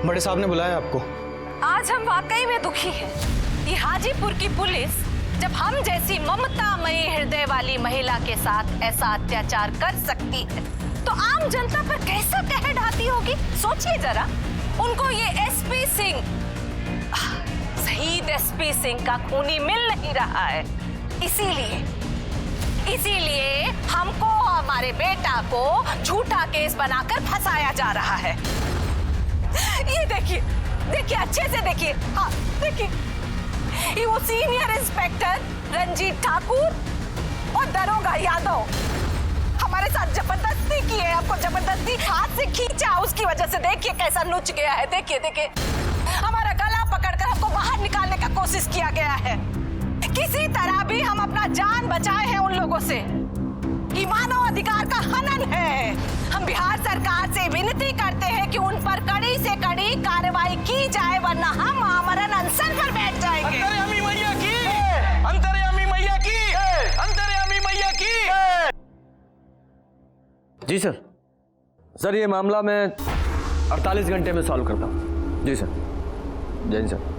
बड़े साहब ने बुलाया आपको।
आज हम वाकई में दुखी हैं। ये हाजीपुर की पुलिस जब हम जैसी ममतामयी हृदय वाली महिला के साथ ऐसा अत्याचार कर सकती है, तो आम जनता पर कैसा कहर ढाती होगी, सोचिए जरा। उनको ये एसपी सिंह, शहीद एसपी सिंह का खूनी मिल नहीं रहा है, इसीलिए हमको हमारे बेटा को झूठा केस बनाकर फंसाया जा रहा है। ये देखिए, अच्छे से देखिए। हाँ देखिए, ये वो सीनियर इंस्पेक्टर रंजीत ठाकुर और दरोगा यादव हमारे साथ जबरदस्ती की है। आपको जबरदस्ती हाथ से खींचा, उसकी वजह से देखिए कैसा नुच गया है। देखिए, हमारा गला पकड़कर हमको बाहर निकालने का कोशिश किया गया है। किसी तरह भी हम अपना जान बचाए हैं उन लोगों से। ये मानव अधिकार का हनन है। हम बिहार सरकार से विनती करते हैं कि उन पर कड़ी से कड़ी कार्रवाई की जाए, वरना हम आमरण अनशन पर बैठ जाएंगे।
अंतर्यामी मैया की। अंतर्यामी मैया की। अंतर्यामी मैया की।
जी सर, ये मामला मैं 48 घंटे में सॉल्व करता हूँ। जी सर। जय सर।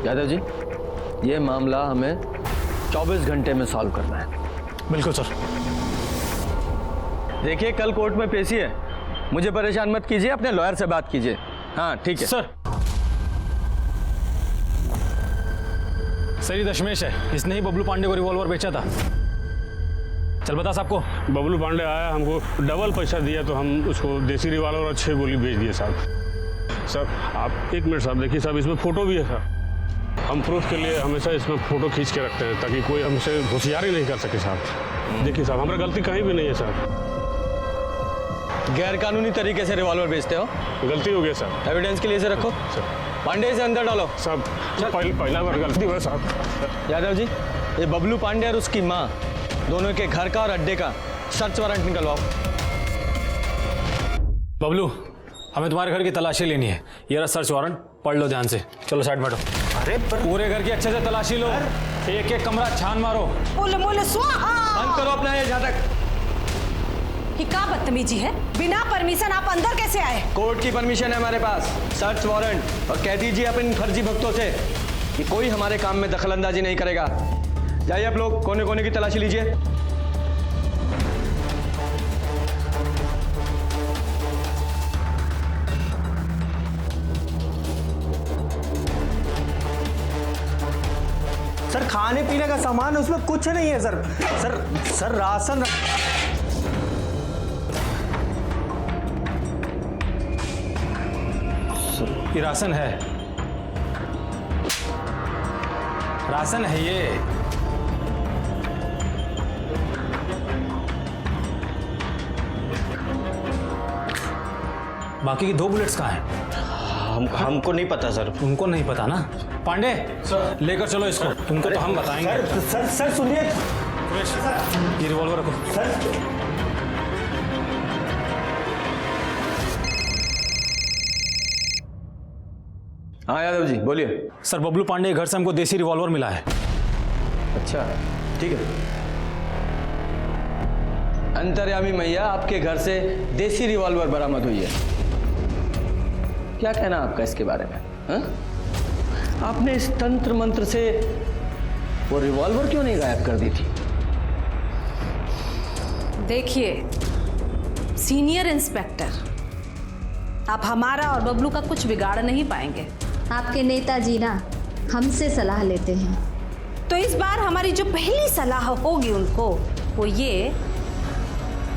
यादव जी, ये मामला हमें 24 घंटे में सॉल्व करना है।
बिल्कुल सर।
देखिए, कल कोर्ट में पेशी है, मुझे परेशान मत कीजिए, अपने लॉयर से बात कीजिए। हाँ ठीक है
सर। सर ये दशमेश है, इसने ही बबलू पांडे को रिवॉल्वर बेचा था। चल बता साहब को।
बबलू पांडे आया, हमको डबल पैसा दिया तो हम उसको देसी रिवॉल्वर और 6 गोली बेच दिए साहब। सर आप 1 मिनट साहब देखिए साहब, इसमें फ़ोटो भी है साहब। हम प्रूफ के लिए हमेशा इसमें फ़ोटो खींच के रखते हैं ताकि कोई हमसे होशियारी नहीं कर सके साहब। देखिए साहब, हमारा गलती कहीं भी नहीं है साहब।
गैर कानूनी तरीके से रिवॉल्वर बेचते हो?
गलती हो गया सर।
एविडेंस के लिए इसे रखो
सर।
पांडे से अंदर डालो
साहब। पहला बार गलती हुआ साहब।
यादव जी, ये बबलू पांडे और उसकी माँ दोनों के घर का और अड्डे का सर्च वारंट निकलवाओ।
बबलू, हमें तुम्हारे घर की तलाशी लेनी है। ये रहा सर्च वारंट, पढ़ लो ध्यान से। चलो साइड बैठो।
अरे
पूरे घर की अच्छे से तलाशी लो, एक एक कमरा छान मारो।
बंद करो अपना ये झाटक।
ये क्या बदतमीजी है? बिना परमिशन आप अंदर कैसे आए?
कोर्ट की परमिशन है हमारे पास, सर्च वारंट। और कह दीजिए अपने फर्जी भक्तों से कि कोई हमारे काम में दखलंदाजी नहीं करेगा। जाइए आप लोग, कोने कोने की तलाशी लीजिए।
सर खाने पीने का सामान उसमें कुछ नहीं है सर। Sir ration.
ये राशन है, राशन है ये। बाकी की 2 बुलेट्स कहाँ हैं?
हमको नहीं पता सर।
तुमको नहीं पता ना? पांडे सर, लेकर चलो इसको। तुमको तो हम बताएंगे।
सर सुनिए,
ये रिवॉल्वर रखो
सर।
हाँ यादव जी बोलिए।
सर बबलू पांडे के घर से हमको देसी रिवॉल्वर मिला है।
अच्छा ठीक है। अंतर्यामी मैया, आपके घर से देसी रिवॉल्वर बरामद हुई है। क्या कहना आपका इसके बारे में? हा? आपने इस तंत्र मंत्र से वो रिवॉल्वर क्यों नहीं गायब कर दी थी?
देखिए सीनियर इंस्पेक्टर, आप हमारा और बबलू का कुछ बिगाड़ नहीं पाएंगे।
आपके नेताजी ना हमसे सलाह लेते हैं।
तो इस बार हमारी जो पहली सलाह होगी उनको, वो ये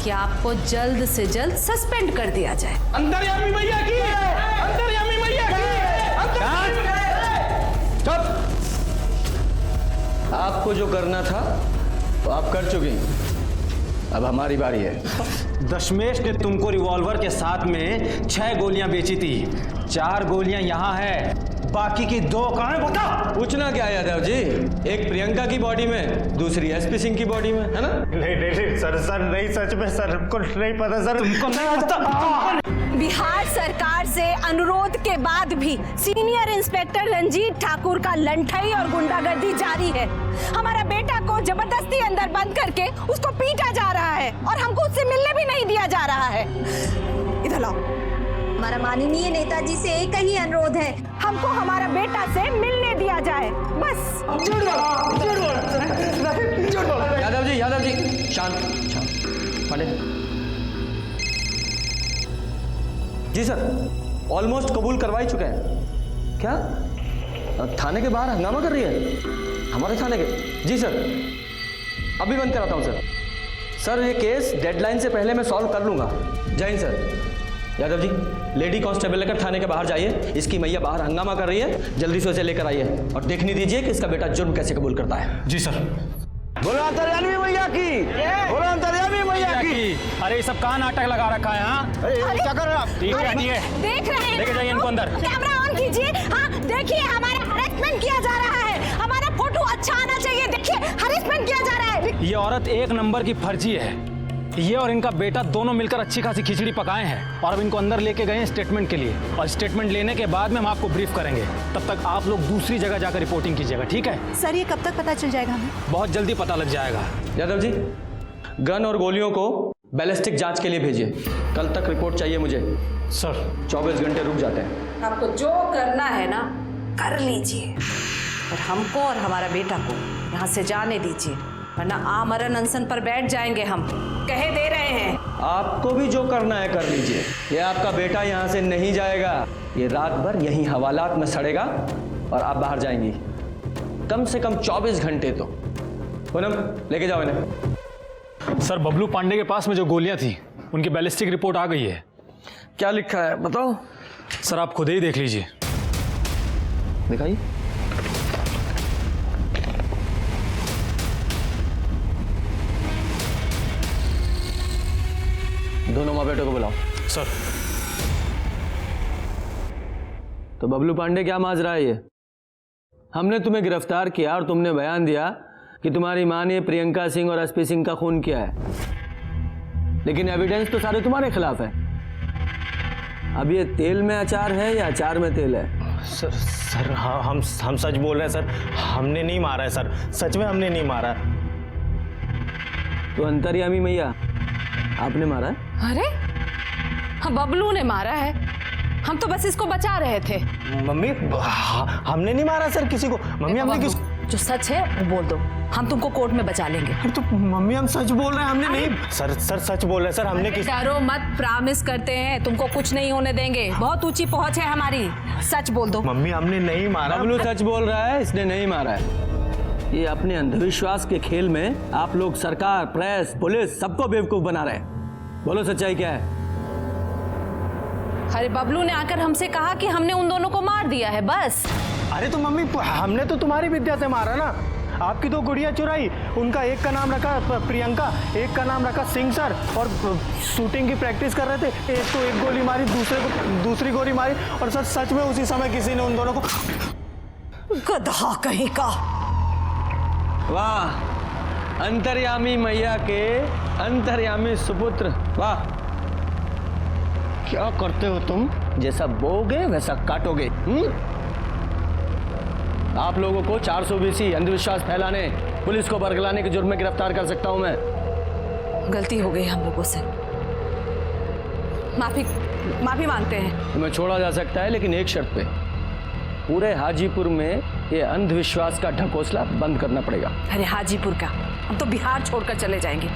कि आपको जल्द से जल्द सस्पेंड कर दिया जाए।
अंतर्यामी मैया की, अंतर्यामी मैया की।
आपको जो करना था वो आप कर चुके हैं, अब हमारी बारी है।
दशमेश ने तुमको रिवॉल्वर के साथ में 6 गोलियां बेची थी। 4 गोलियां यहाँ है, बाकी की 2 कहाँ है बता?
पूछना क्या यादव जी? एक प्रियंका की बॉडी में, दूसरी एसपी सिंह की बॉडी में, है ना?
नहीं सर नहीं, सच में सर हमको नहीं पता सर। तुमको नहीं पता?
बिहार सरकार से अनुरोध के बाद भी सीनियर इंस्पेक्टर रंजीत ठाकुर का लंठई और गुंडागर्दी जारी है। हमारा बेटा को जबरदस्ती अंदर बंद करके उसको पीटा जा रहा है और हमको उससे मिलने भी नहीं दिया जा रहा है। इधर लाओ।
हमारा माननीय नेताजी से एक ही अनुरोध है,
हमको हमारा बेटा से मिलने दिया जाए, बस।
यादव जी शांत शांत। पांडे जी सर, ऑलमोस्ट कबूल करवा ही चुके हैं। क्या थाने के बाहर हंगामा कर रही है? हमारे थाने के? जी सर, अभी बंद कराता हूँ सर। सर ये केस डेडलाइन से पहले मैं सॉल्व कर लूँगा। जय Hind sir. Yadav ji, lady constable लेकर थाने के बाहर जाइए। इसकी मैया बाहर हंगामा कर रही है, जल्दी से उसे लेकर आइए और देखने दीजिए कि इसका बेटा जुर्म कैसे कबूल करता है।
जी सर।
बोलो अंतर्यामी मैया की, बोलो अंतर्यामी मैया की।
अरे ये सब कहाँ नाटक लगा रखा है? हाँ
क्या कर रहे हो आप?
ठीक है ठीक है,
देख रहे हैं,
लेके जाइए इनको अंदर।
कैमरा ऑन कीजिए। हाँ देखिए, हमारा हरेसमेंट किया जा रहा है। हमारा फोटो अच्छा आना चाहिए। देखिए हरेसमेंट किया जा रहा है।
ये औरत 1 नंबर की फर्जी है। ये और इनका बेटा दोनों मिलकर अच्छी खासी खिचड़ी पकाए हैं और अब इनको अंदर लेके गए हैं स्टेटमेंट के लिए। और स्टेटमेंट लेने के बाद में हम आपको ब्रीफ करेंगे। तब तक आप लोग दूसरी जगह जाकर रिपोर्टिंग कीजिएगा, ठीक है?
सर ये कब तक पता चल जाएगा हमें?
बहुत जल्दी पता लग जाएगा।
यादव जी, गन और गोलियों को बैलिस्टिक जांच के लिए भेजिए। कल तक रिपोर्ट चाहिए मुझे।
सर
24 घंटे रुक जाते हैं।
आपको जो करना है ना कर लीजिए, और हमको और हमारा बेटा को यहाँ से जाने दीजिए, वरना आमरण अनशन पर बैठ जाएंगे हम। कहे दे रहे हैं।
आपको भी जो करना है कर लीजिए। ये आपका बेटा यहाँ से नहीं जाएगा, ये रात भर यहीं हवालात में सड़ेगा और आप बाहर जाएंगी कम से कम 24 घंटे। तो पूनम लेके जाओ इन्हें।
सर बबलू पांडे के पास में जो गोलियां थी उनकी बैलिस्टिक रिपोर्ट आ गई है।
क्या लिखा है बताओ।
सर आप खुद ही देख लीजिए।
दिखाइए। दोनों माँ बेटों को बुलाओ।
सर।
तो बबलू पांडे क्या माजरा है ये? हमने तुम्हें गिरफ्तार किया और तुमने बयान दिया कि तुम्हारी मां ने प्रियंका सिंह और एसपी सिंह का खून किया है, लेकिन एविडेंस तो सारे तुम्हारे खिलाफ है। अब ये तेल में अचार है या अचार में तेल है?
सर हाँ हम सच बोल रहे हैं सर, हमने नहीं मारा है सर, सच में हमने नहीं मारा है।
तो अंतर्यामी मैया आपने मारा है?
अरे हाँ, बबलू ने मारा है, हम तो बस इसको बचा रहे थे।
मम्मी हमने नहीं मारा सर किसी को। मम्मी हमने किस
जो सच है वो बोल दो, हम तुमको कोर्ट में बचा लेंगे।
तो मम्मी हम सच बोल रहे हैं, हमने नहीं। सर सच बोल रहे हैं सर, हमने किस।
डरो मत, प्रॉमिस करते हैं तुमको कुछ नहीं होने देंगे, बहुत ऊंची पहुंच है हमारी। सच बोल दो।
मम्मी हमने नहीं मारा।
बबलू सच बोल रहा है, इसने नहीं मारा है। ये अपने अंधविश्वास के खेल में आप लोग सरकार, प्रेस, पुलिस सबको बेवकूफ बना रहे हैं। बोलो सच्चाई क्या है?
अरे बबलू ने आकर हमसे कहा कि हमने उन दोनों को मार दिया है, बस।
अरे तो मम्मी हमने तो तुम्हारी विद्या से मारा ना। आपकी दो गुड़िया चुराई, उनका एक का नाम रखा प्रियंका, एक का नाम रखा सिंह सर, और शूटिंग की प्रैक्टिस कर रहे थे। एक को एक गोली मारी, दूसरे को दूसरी गोली मारी, और सर सच में उसी समय किसी ने उन दोनों को।
गधा कहीं का।
वाह, अंतर्यामी मैया के अंतर्यामी सुपुत्र, वाह। क्या करते हो तुम? जैसा बोगे वैसा काटोगे। आप लोगों को 420 अंधविश्वास फैलाने, पुलिस को बरगलाने के जुर्म में गिरफ्तार कर सकता हूं मैं।
गलती हो गई हम लोगों से, माफी मांगते हैं।
तुम्हें छोड़ा जा सकता है, लेकिन एक शर्त पे। पूरे हाजीपुर में ये अंधविश्वास का ढकोसला बंद करना पड़ेगा।
अरे हाजीपुर का, हम तो बिहार छोड़कर चले जाएंगे,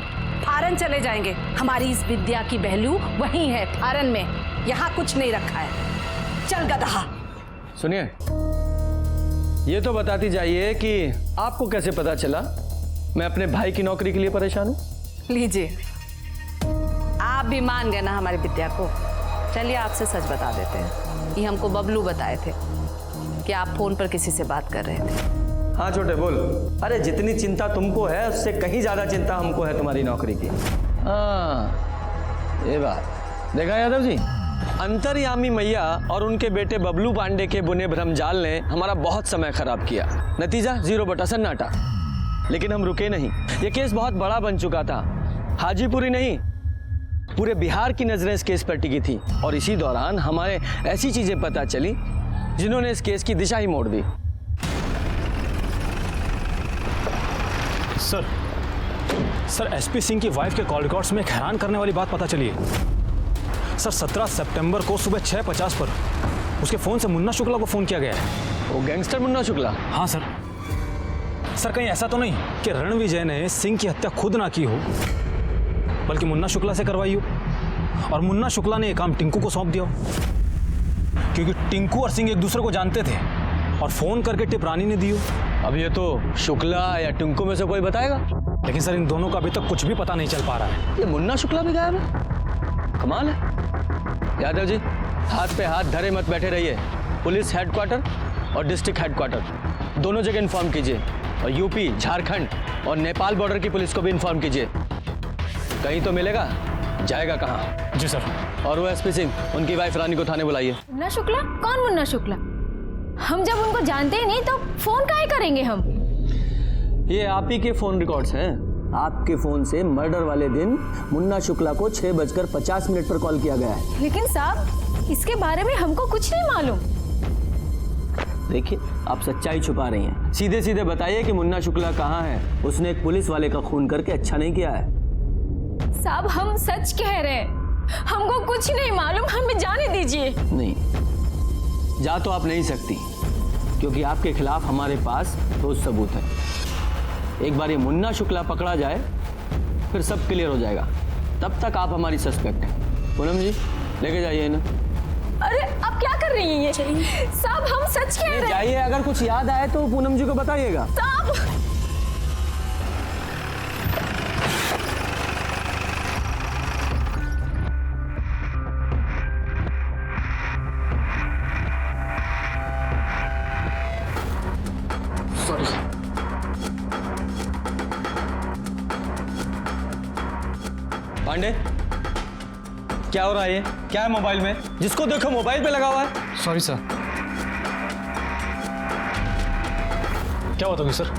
थारन चले जाएंगे। हमारी इस विद्या की पहलू वहीं है, थारन में। यहाँ कुछ नहीं रखा है। चल गधा।
सुनिए, ये तो बताती जाइए कि आपको कैसे पता चला मैं अपने भाई की नौकरी के लिए परेशान हूँ?
लीजिए, आप भी मान गए ना हमारी विद्या को। चलिए आपसे सच बता देते हैं। ये हमको बबलू बताए थे कि आप फोन पर किसी से बात कर रहे थे।
हाँ छोटे बोल। अरे जितनी चिंता तुमको है उससे कहीं ज्यादा चिंता हमको है तुम्हारी नौकरी की। हाँ ये बात देखा यादव जी, अंतर्यामी मैया और उनके बेटे बबलू पांडे के बुने भ्रमजाल ने हमारा बहुत समय खराब किया। नतीजा 0 बटा सन्नाटा। लेकिन हम रुके नहीं। ये केस बहुत बड़ा बन चुका था। हाजीपुर ही नहीं, पूरे बिहार की नजरें इस केस पर टिकी थी, और इसी दौरान हमारे ऐसी चीजें पता चली जिन्होंने इस केस की दिशा ही मोड़ दी।
सर एसपी सिंह की वाइफ के कॉल रिकॉर्ड्स में एक हैरान करने वाली बात पता चली है। सर 17 सितंबर को सुबह 6:50 पर उसके फोन से मुन्ना शुक्ला को फोन किया गया है।
वो गैंगस्टर मुन्ना शुक्ला?
हाँ सर। सर कहीं ऐसा तो नहीं कि रणविजय ने सिंह की हत्या खुद ना की हो, बल्कि मुन्ना शुक्ला से करवाई हो, और मुन्ना शुक्ला ने ये काम टिंकू को सौंप दिया हो, क्योंकि टिंकू और सिंह एक दूसरे को जानते थे और फोन करके टिप रानी ने दी हो।
अब ये तो शुक्ला या टिंकू में से कोई बताएगा।
लेकिन सर इन दोनों का अभी तक कुछ भी पता नहीं चल पा रहा है।
ये मुन्ना शुक्ला भी गायब है, कमाल है। यादव जी, हाथ पे हाथ धरे मत बैठे रहिए। पुलिस हेडक्वार्टर और डिस्ट्रिक्ट हेडक्वार्टर दोनों जगह इन्फॉर्म कीजिए, और यूपी, झारखंड और नेपाल बॉर्डर की पुलिस को भी इन्फॉर्म कीजिए। कहीं तो मिलेगा, जाएगा कहाँ?
जी सर।
और वो एसपी सिंह, उनकी वाइफ रानी को थाने बुलाइए।
मुन्ना शुक्ला? कौन मुन्ना शुक्ला? हम जब उनको जानते ही नहीं तो फोन काहे करेंगे हम?
ये आप ही के फोन रिकॉर्ड्स हैं। आपके फोन से मर्डर वाले दिन मुन्ना शुक्ला को 6:50 पर कॉल किया गया है।
लेकिन साहब, इसके बारे में हमको कुछ नहीं मालूम।
देखिए, आप सच्चाई छुपा रही हैं। सीधे सीधे बताइए कि मुन्ना शुक्ला कहाँ है। उसने एक पुलिस वाले का खून करके अच्छा नहीं किया है।
साहब हम सच कह रहे हैं, हमको कुछ नहीं मालूम, हमें जाने दीजिए।
नहीं, जा तो आप नहीं सकती, क्योंकि आपके खिलाफ हमारे पास ठोस सबूत है। एक बार ये मुन्ना शुक्ला पकड़ा जाए, फिर सब क्लियर हो जाएगा। तब तक आप हमारी सस्पेक्ट हैं। पूनम जी लेके जाइए इन्हें।
अरे आप क्या कर रही हैं ये? साहब हम सच कह रहे हैं।
जाइए, अगर कुछ याद आए तो पूनम जी को बताइएगा।
साहब
पांडे क्या हो रहा है? ये क्या है मोबाइल में? जिसको देखो मोबाइल पे लगा हुआ है।
Sorry sir. क्या होता है सर?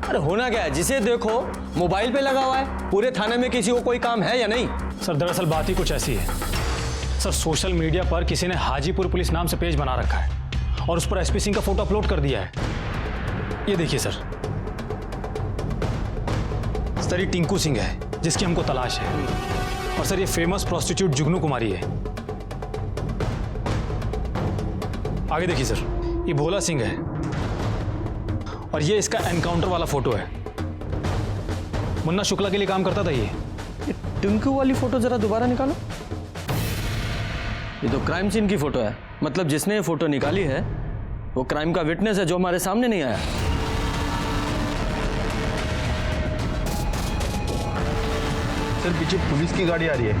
अरे होना क्या है, जिसे देखो मोबाइल पे लगा हुआ है। पूरे थाने में किसी को कोई काम है या नहीं?
सर दरअसल बात ही कुछ ऐसी है सर। सोशल मीडिया पर किसी ने हाजीपुर पुलिस नाम से पेज बना रखा है और उस पर एसपी सिंह का फोटो अपलोड कर दिया है। ये देखिए सर, ये टिंकू सिंह है जिसकी हमको तलाश है। और सर ये फेमस प्रोस्टिट्यूट जुगनू कुमारी है। आगे देखिए सर, ये भोला सिंह है और ये इसका एनकाउंटर वाला फोटो है। मुन्ना शुक्ला के लिए काम करता था ये।
टिंकू वाली फोटो जरा दोबारा निकालो। ये तो क्राइम सीन की फोटो है। मतलब जिसने ये फोटो निकाली है वो क्राइम का विटनेस है जो हमारे सामने नहीं आया।
सर पीछे पुलिस की गाड़ी आ रही है।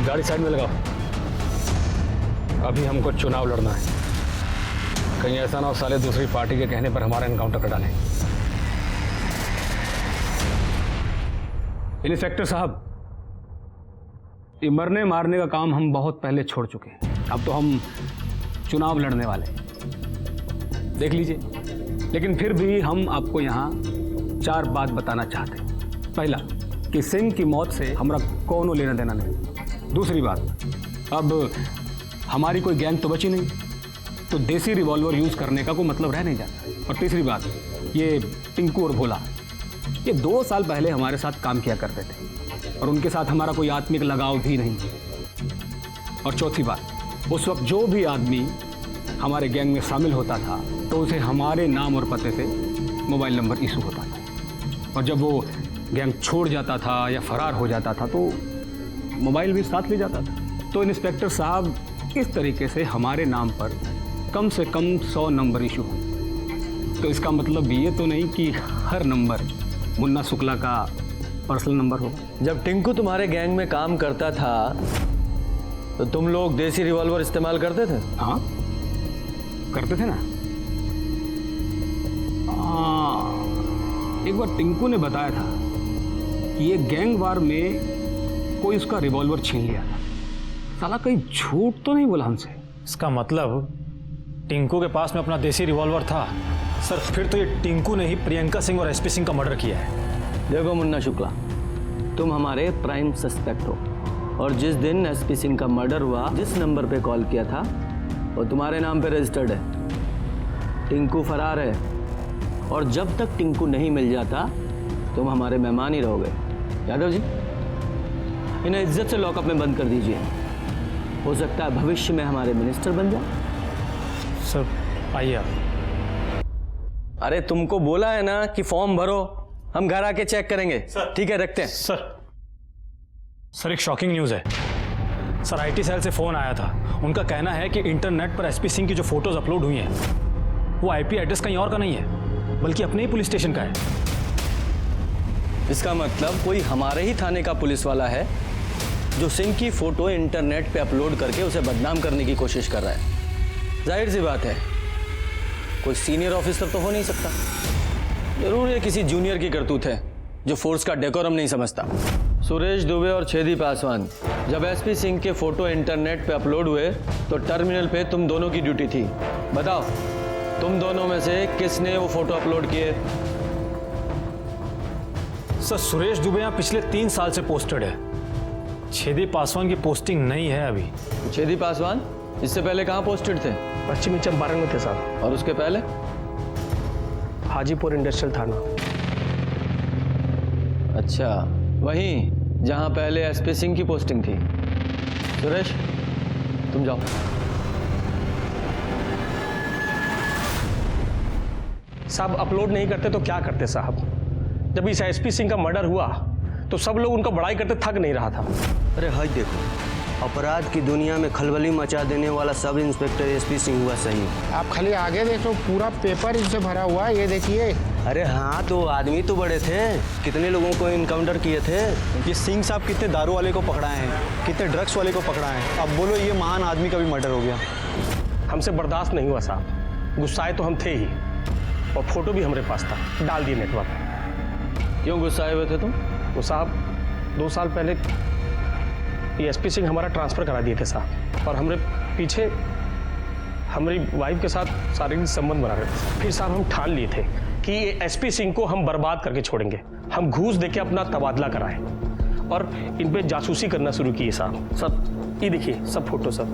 गाड़ी साइड में लगाओ, अभी हमको चुनाव लड़ना है। कहीं ऐसा ना हो साले दूसरी पार्टी के कहने पर हमारा एनकाउंटर कर डालें। इंस्पेक्टर साहब, ये मरने मारने का काम हम बहुत पहले छोड़ चुके हैं। अब तो हम चुनाव लड़ने वाले हैं, देख लीजिए। लेकिन फिर भी हम आपको यहाँ 4 बात बताना चाहते हैं। पहला कि सिंह की मौत से हमारा कोनो लेना देना नहीं। दूसरी बात, अब हमारी कोई गैंग तो बची नहीं, तो देसी रिवॉल्वर यूज़ करने का कोई मतलब रह नहीं जाता। और तीसरी बात, ये टिंकू और भोला ये 2 साल पहले हमारे साथ काम किया करते थे और उनके साथ हमारा कोई आत्मिक लगाव भी नहीं। और चौथी बात, उस वक्त जो भी आदमी हमारे गैंग में शामिल होता था तो उसे हमारे नाम और पते से मोबाइल नंबर इशू होता था। और जब वो गैंग छोड़ जाता था या फरार हो जाता था तो मोबाइल भी साथ ले जाता था। तो इंस्पेक्टर साहब, इस तरीके से हमारे नाम पर कम से कम 100 नंबर इशू हो। तो इसका मतलब ये तो नहीं कि हर नंबर मुन्ना शुक्ला का पर्सनल नंबर होगा।
जब टिंकू तुम्हारे गैंग में काम करता था तो तुम लोग देसी रिवॉल्वर इस्तेमाल करते थे?
हाँ करते थे ना। एक बार टिंकू ने बताया था कि ये गैंग वार में कोई उसका रिवॉल्वर छीन लिया था। साला कहीं झूठ तो नहीं बोला हमसे?
इसका मतलब टिंकू के पास में अपना देसी रिवॉल्वर था। सर फिर तो ये टिंकू ने ही प्रियंका सिंह और एसपी सिंह का मर्डर किया है।
देखो मुन्ना शुक्ला, तुम हमारे प्राइम सस्पेक्ट हो और जिस दिन एसपी सिंह का मर्डर हुआ जिस नंबर पे कॉल किया था वो तुम्हारे नाम पे रजिस्टर्ड है। टिंकू फरार है और जब तक टिंकू नहीं मिल जाता तुम हमारे मेहमान ही रहोगे। यादव जी, इन्हें इज्जत से लॉकअप में बंद कर दीजिए। हो सकता है भविष्य में हमारे मिनिस्टर बन जाए।
सर आइए आप।
अरे तुमको बोला है ना कि फॉर्म भरो, हम घर आके चेक करेंगे। ठीक है, रखते हैं।
सर एक शॉकिंग न्यूज़ है। सर आईटी सेल से फ़ोन आया था। उनका कहना है कि इंटरनेट पर एसपी सिंह की जो फोटोज अपलोड हुई हैं वो आईपी एड्रेस कहीं और का नहीं है बल्कि अपने ही पुलिस स्टेशन का है।
इसका मतलब कोई हमारे ही थाने का पुलिस वाला है जो सिंह की फोटो इंटरनेट पे अपलोड करके उसे बदनाम करने की कोशिश कर रहा है। जाहिर सी बात है कोई सीनियर ऑफिसर तो हो नहीं सकता। जरूर ये किसी जूनियर की करतूत है जो फोर्स का डेकोरम नहीं समझता। सुरेश दुबे और छेदी पासवान, जब एसपी सिंह के फोटो इंटरनेट पे अपलोड हुए तो टर्मिनल पे तुम दोनों की ड्यूटी थी। बताओ तुम दोनों में से किसने वो फोटो अपलोड किए?
सर सुरेश दुबे यहाँ पिछले 3 साल से पोस्टेड है। छेदी पासवान की पोस्टिंग नहीं है अभी।
छेदी पासवान इससे पहले कहाँ पोस्टेड थे?
पश्चिमी चंपारण में थे साहब।
और उसके पहले?
हाजीपुर इंडस्ट्रियल थाना।
अच्छा, वहीं जहां पहले एसपी सिंह की पोस्टिंग थी। सुरेश तुम जाओ।
साहब अपलोड नहीं करते तो क्या करते साहब?
जब इस एसपी सिंह का मर्डर हुआ तो सब लोग उनका बड़ाई करते थक नहीं रहा था।
अरे हाय देखो, अपराध की दुनिया में खलबली मचा देने वाला सब इंस्पेक्टर एसपी सिंह हुआ सही।
आप खाली आगे देखो, पूरा पेपर इनसे भरा हुआ है, ये देखिए।
अरे हाँ, तो आदमी तो बड़े थे, कितने लोगों को इनकाउंटर किए थे।
ये सिंह साहब कितने दारू वाले को पकड़ाए हैं, कितने ड्रग्स वाले को पकड़ाए हैं। अब बोलो ये महान आदमी का भी मर्डर हो गया।
हमसे बर्दाश्त नहीं हुआ साहब, गुस्साए तो हम थे ही, और फोटो भी हमारे पास था, डाल दिए नेटवर्क।
क्यों गुस्साए हुए थे तुम?
वो साहब 2 साल पहले ये एसपी सिंह हमारा ट्रांसफ़र करा दिए थे साहब, और हमारे पीछे हमारी वाइफ के साथ शारीरिक संबंध बना रहे थे। फिर साहब हम ठान लिए थे कि ये एसपी सिंह को हम बर्बाद करके छोड़ेंगे। हम घूस देके अपना तबादला कराए और इन पे जासूसी करना शुरू किए साहब। सब ये देखिए, सब फोटो सब।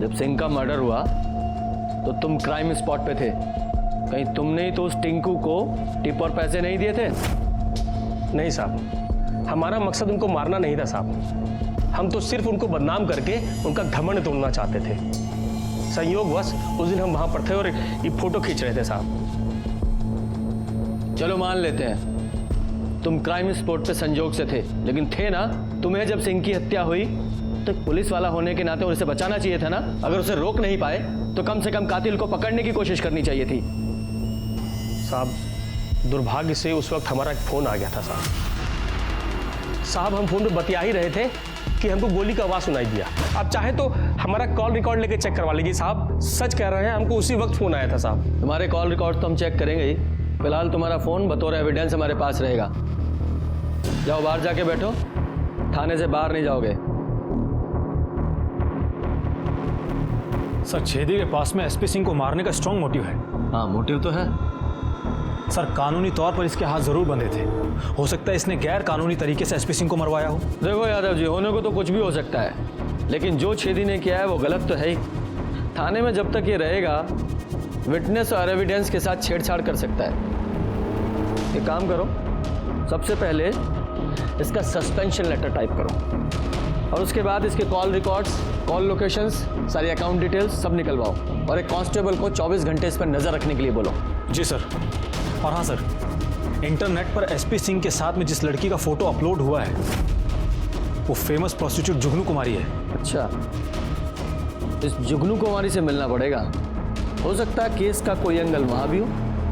जब सिंह का मर्डर हुआ तो तुम क्राइम स्पॉट पे थे, कहीं तुमने ही तो उस टिंकू को टिप और पैसे नहीं दिए थे?
नहीं साहब, हमारा मकसद उनको मारना नहीं था साहब, हम तो सिर्फ उनको बदनाम करके उनका घमंड तोड़ना चाहते थे। संयोगवश उस दिन हम वहां पर थे और ये फोटो खींच रहे थे साहब।
चलो मान लेते हैं तुम क्राइम स्पॉट पे संजोग से थे, लेकिन थे ना। तुम्हें जब सिंह की हत्या हुई तो पुलिस वाला होने के नाते उसे बचाना चाहिए था ना। अगर उसे रोक नहीं पाए तो कम से कम कातिल को पकड़ने की कोशिश करनी चाहिए थी।
साहब दुर्भाग्य से उस वक्त हमारा एक फोन आ गया था साहब। हम फोन पे बतिया ही रहे थे कि हमको गोली का आवाज सुनाई दिया। आप चाहे तो हमारा कॉल रिकॉर्ड लेके चेक करवा लीजिए साहब, सच कह रहे हैं, हमको उसी वक्त फोन आया था साहब।
तुम्हारे कॉल रिकॉर्ड तो हम चेक करेंगे ही, फिलहाल तुम्हारा फोन बतौर एविडेंस हमारे पास रहेगा। जाओ बाहर जाके बैठो, थाने से बाहर नहीं जाओगे।
सर छेदी के पास में एसपी सिंह को मारने का स्ट्रॉन्ग मोटिव है।
हाँ मोटिव तो है
सर, कानूनी तौर पर इसके हाथ जरूर बंधे थे। हो सकता है इसने गैर कानूनी तरीके से एसपी सिंह को मरवाया हो।
देखो यादव जी, होने को तो कुछ भी हो सकता है, लेकिन जो छेदी ने किया है वो गलत तो है ही। थाने में जब तक ये रहेगा विटनेस और एविडेंस के साथ छेड़छाड़ कर सकता है। एक काम करो, सबसे पहले इसका सस्पेंशन लेटर टाइप करो और उसके बाद इसके कॉल रिकॉर्ड्स, कॉल लोकेशंस, सारी अकाउंट डिटेल्स सब निकलवाओ और एक कांस्टेबल को 24 घंटे इस पर नजर रखने के लिए बोलो।
जी सर। और हाँ सर, इंटरनेट पर एसपी सिंह के साथ में जिस लड़की का फोटो अपलोड हुआ है वो फेमस प्रोस्टिट्यूट जुगनू कुमारी है।
अच्छा, इस जुगनू कुमारी से मिलना पड़ेगा, हो सकता है केस का कोई एंगल वहां भी हो।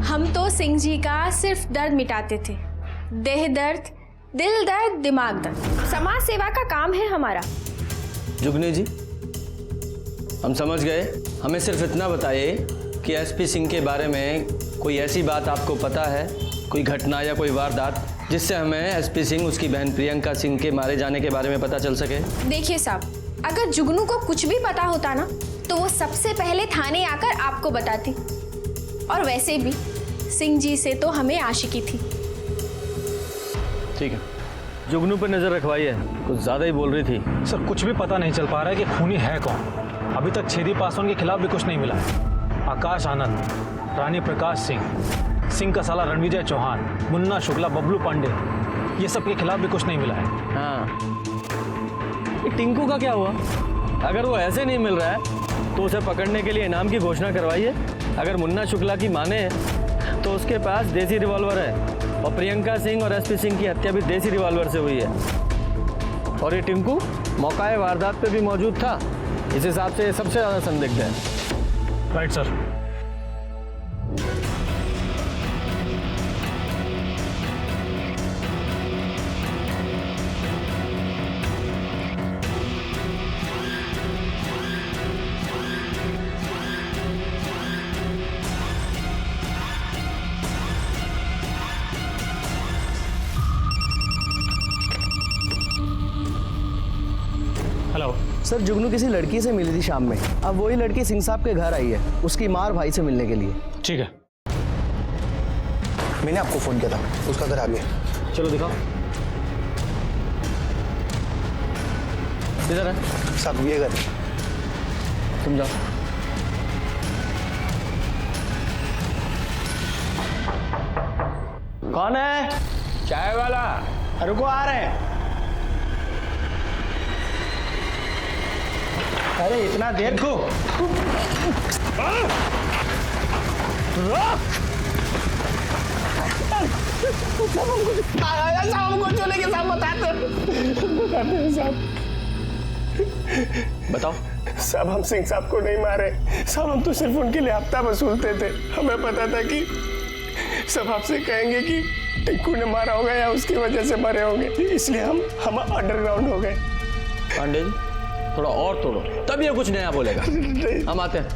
हम तो सिंह जी का सिर्फ दर्द मिटाते थे, देह दर्द, दिल दर्द, दिमाग दर्द। समाज सेवा का काम है हमारा।
जुगनी जी, हम समझ गए, हमें सिर्फ इतना बताइए कि एसपी सिंह के बारे में कोई ऐसी बात आपको पता है, कोई घटना या कोई वारदात जिससे हमें एसपी सिंह, उसकी बहन प्रियंका सिंह के मारे जाने के बारे में पता चल सके।
देखिए साहब, अगर जुगनू को कुछ भी पता होता ना तो वो सबसे पहले थाने आकर आपको बताती। और वैसे भी सिंह जी से तो हमें आशिकी थी।
ठीक है, जुगनू पर नजर रखवाइए, कुछ ज्यादा ही बोल रही थी।
सर कुछ भी पता नहीं चल पा रहा है कि खूनी है कौन। अभी तक छेदी पासवान के खिलाफ भी कुछ नहीं मिला है। आकाश आनंद, रानी प्रकाश सिंह, सिंह का साला रणविजय चौहान, मुन्ना शुक्ला, बबलू पांडे, ये सब के खिलाफ भी कुछ नहीं मिला है।
हाँ, टिंकू का क्या हुआ? अगर वो ऐसे नहीं मिल रहा है तो उसे पकड़ने के लिए इनाम की घोषणा करवाइए। अगर मुन्ना शुक्ला की माने तो उसके पास देसी रिवॉल्वर है और प्रियंका सिंह और एसपी सिंह की हत्या भी देसी रिवॉल्वर से हुई है। और ये टिंकू मौकाए वारदात पे भी मौजूद था, इस हिसाब से सबसे ज़्यादा संदिग्ध है।
Right sir. हेलो
सर, जुगनू किसी लड़की से मिली थी शाम में। अब वही लड़की सिंह साहब के घर आई है उसकी माँ और भाई से मिलने के लिए।
ठीक है,
मैंने आपको फोन किया था, उसका घर आ गया।
चलो दिखाओ। किधर है?
साहब ये घर।
तुम जाओ। कौन है?
चाय वाला।
रुको, आ रहे हैं।
अरे इतना देर को हमको चोले के साथ बताते साहब।
बताओ
साहब, हम सिंह साहब को नहीं मारे साहब, हम तो सिर्फ उनके लिए हफ्ता वसूलते थे। हमें पता था कि सब आपसे कहेंगे कि टिंकू ने मारा होगा या उसकी वजह से मरे होंगे, इसलिए हम अंडरग्राउंड हो गए।
पांडे जी थोड़ा और तोड़ो, तब ये कुछ नया बोलेगा। हम आते हैं।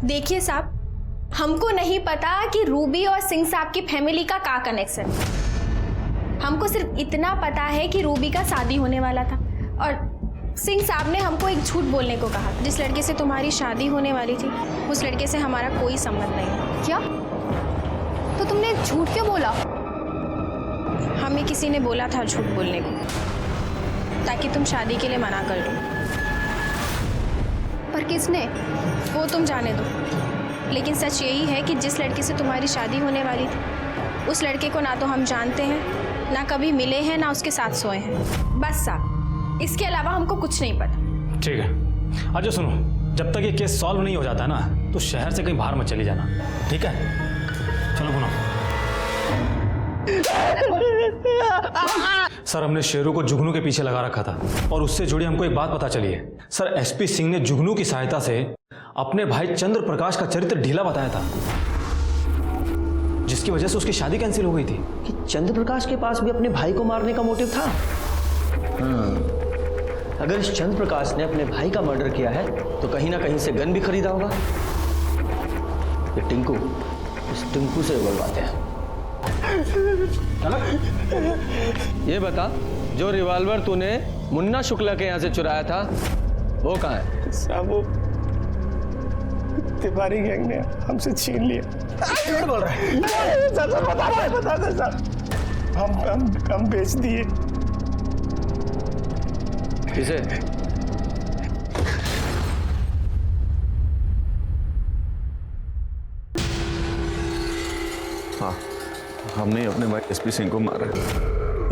देखिए साहब, हमको नहीं पता कि रूबी और सिंह साहब की फैमिली का क्या कनेक्शन। हमको सिर्फ इतना पता है कि रूबी का शादी होने वाला था और सिंह साहब ने हमको एक झूठ बोलने को कहा। जिस लड़के से तुम्हारी शादी होने वाली थी उस लड़के से हमारा कोई संबंध नहीं है।
क्या? तो तुमने झूठ क्यों बोला?
हमें किसी ने बोला था झूठ बोलने को, ताकि तुम शादी के लिए मना कर दो।
पर किसने?
वो तुम जाने दो, लेकिन सच यही है कि जिस लड़के से तुम्हारी शादी होने वाली थी उस लड़के को ना तो हम जानते हैं, ना कभी मिले हैं, ना उसके साथ सोए हैं। बस साहब, इसके अलावा हमको कुछ नहीं पता।
ठीक है, अच्छा सुनो, जब तक ये केस सॉल्व नहीं हो जाता ना तो शहर से कहीं बाहर मत चली जाना, ठीक है? चलो बोलो। सर, हमने शेरू को जुगनू के पीछे लगा रखा था और उससे जुड़ी हमको एक बात पता चली है। सर, एसपी सिंह ने जुगनू की सहायता से अपने भाई चंद्र प्रकाश का चरित्र ढीला बताया था, जिसकी वजह से उसकी शादी कैंसिल हो गई थी।
कि चंद्र प्रकाश के पास भी अपने भाई को मारने का मोटिव था। अगर इस चंद्र प्रकाश ने अपने भाई का मर्डर किया है तो कहीं ना कहीं से गन भी खरीदा होगा। ये टिंकू, इस टिंकू से बुलवाते हैं।
ये बता, जो रिवॉल्वर तूने मुन्ना शुक्ला के यहाँ से चुराया था वो कहाँ है?
साहब, वो तिवारी गैंग ने हमसे छीन लिया।
झूठ बोल रहा है।
बता दे साहब, हम बेच दिए।
किसे?
हाँ, हमने अपने भाई एसपी सिंह को मारा।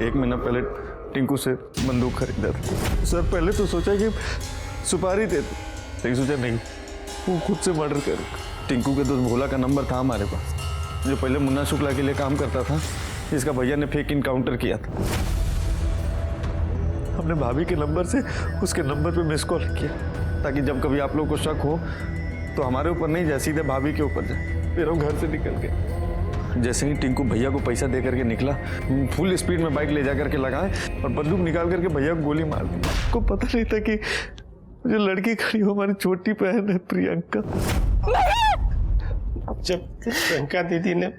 1 महीना पहले टिंकू से बंदूक खरीदा था। सर, पहले तो सोचा कि सुपारी दे, लेकिन सोचा नहीं, वो खुद से मर्डर कर। टिंकू के दोस्त भोला का नंबर था हमारे पास, जो पहले मुन्ना शुक्ला के लिए काम करता था। इसका भैया ने फेक इनकाउंटर किया था। हमने भाभी के नंबर से उसके नंबर पे मिस कॉल किया, ताकि जब कभी आप लोग को शक हो तो हमारे ऊपर नहीं जाए, सीधे भाभी के ऊपर जाए। फिर हम घर से निकल गए। जैसे ही टिंकू भैया को पैसा दे करके निकला, फुल स्पीड में बाइक ले जा करके लगाए और बंदूक निकाल करके भैया को गोली मार दी। को पता नहीं था कि जो लड़की खड़ी हो हमारी छोटी बहन है प्रियंका।
जब प्रियंका दीदी ने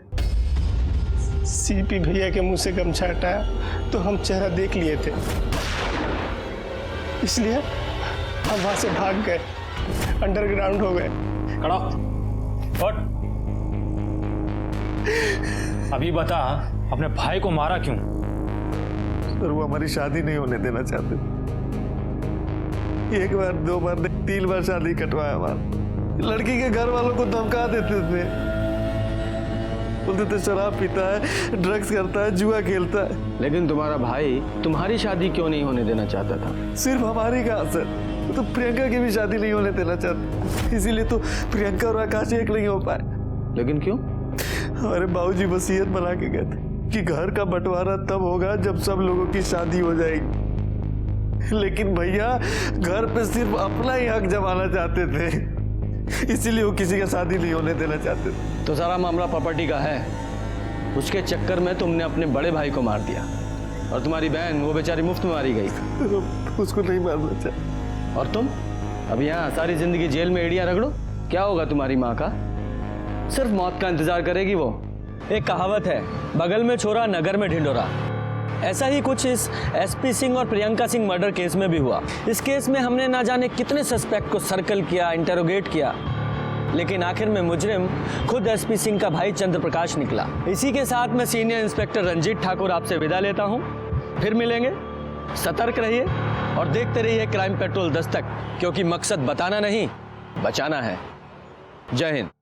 सीपी भैया के मुंह से गमछा हटाया तो हम चेहरा देख लिए थे, इसलिए हम वहां से भाग गए, अंडरग्राउंड हो गए।
खड़ा उठ। अभी बता, अपने भाई को मारा क्यों?
सर, वो हमारी शादी नहीं होने देना चाहते। 1 बार 2 बार 3 बार शादी कटवाया हमारा। लड़की के घर वालों को धमका देते थे, बोलते थे शराब पीता है, ड्रग्स करता है, जुआ खेलता है।
लेकिन तुम्हारा भाई तुम्हारी शादी क्यों नहीं होने देना चाहता था?
सिर्फ हमारी कहाँ सर, तो प्रियंका की भी शादी नहीं होने देना चाहते, इसीलिए तो प्रियंका और आकाश एक नहीं हो पाए।
लेकिन क्यों?
हमारे बाबूजी वसीयत बना के गए थे कि घर का बंटवारा तब होगा जब सब लोगों की शादी हो जाएगी। लेकिन भैया घर पे सिर्फ अपना ही हक जमाना चाहते थे, इसीलिए वो किसी का शादी नहीं होने देना चाहते थे।
तो सारा मामला प्रॉपर्टी का है। उसके चक्कर में तुमने अपने बड़े भाई को मार दिया और तुम्हारी बहन वो बेचारी मुफ्त में मारी गई।
उसको नहीं मारना चाहिए।
और तुम अब यहाँ सारी जिंदगी जेल में एड़ियां रगड़ो, क्या होगा तुम्हारी माँ का? सिर्फ मौत का इंतजार करेगी वो। एक कहावत है, बगल में छोरा नगर में ढिंडोरा। ऐसा ही कुछ इस एसपी सिंह और प्रियंका सिंह मर्डर केस में भी हुआ। इस केस में हमने ना जाने कितने सस्पेक्ट को सर्कल किया, इंटरोगेट किया, लेकिन आखिर में मुजरिम खुद एसपी सिंह का भाई चंद्र प्रकाश निकला। इसी के साथ मैं सीनियर इंस्पेक्टर रंजीत ठाकुर आपसे विदा लेता हूं। फिर मिलेंगे। सतर्क रहिए और देखते रहिए क्राइम पेट्रोल दस्तक, क्योंकि मकसद बताना नहीं, बचाना है। जय हिंद।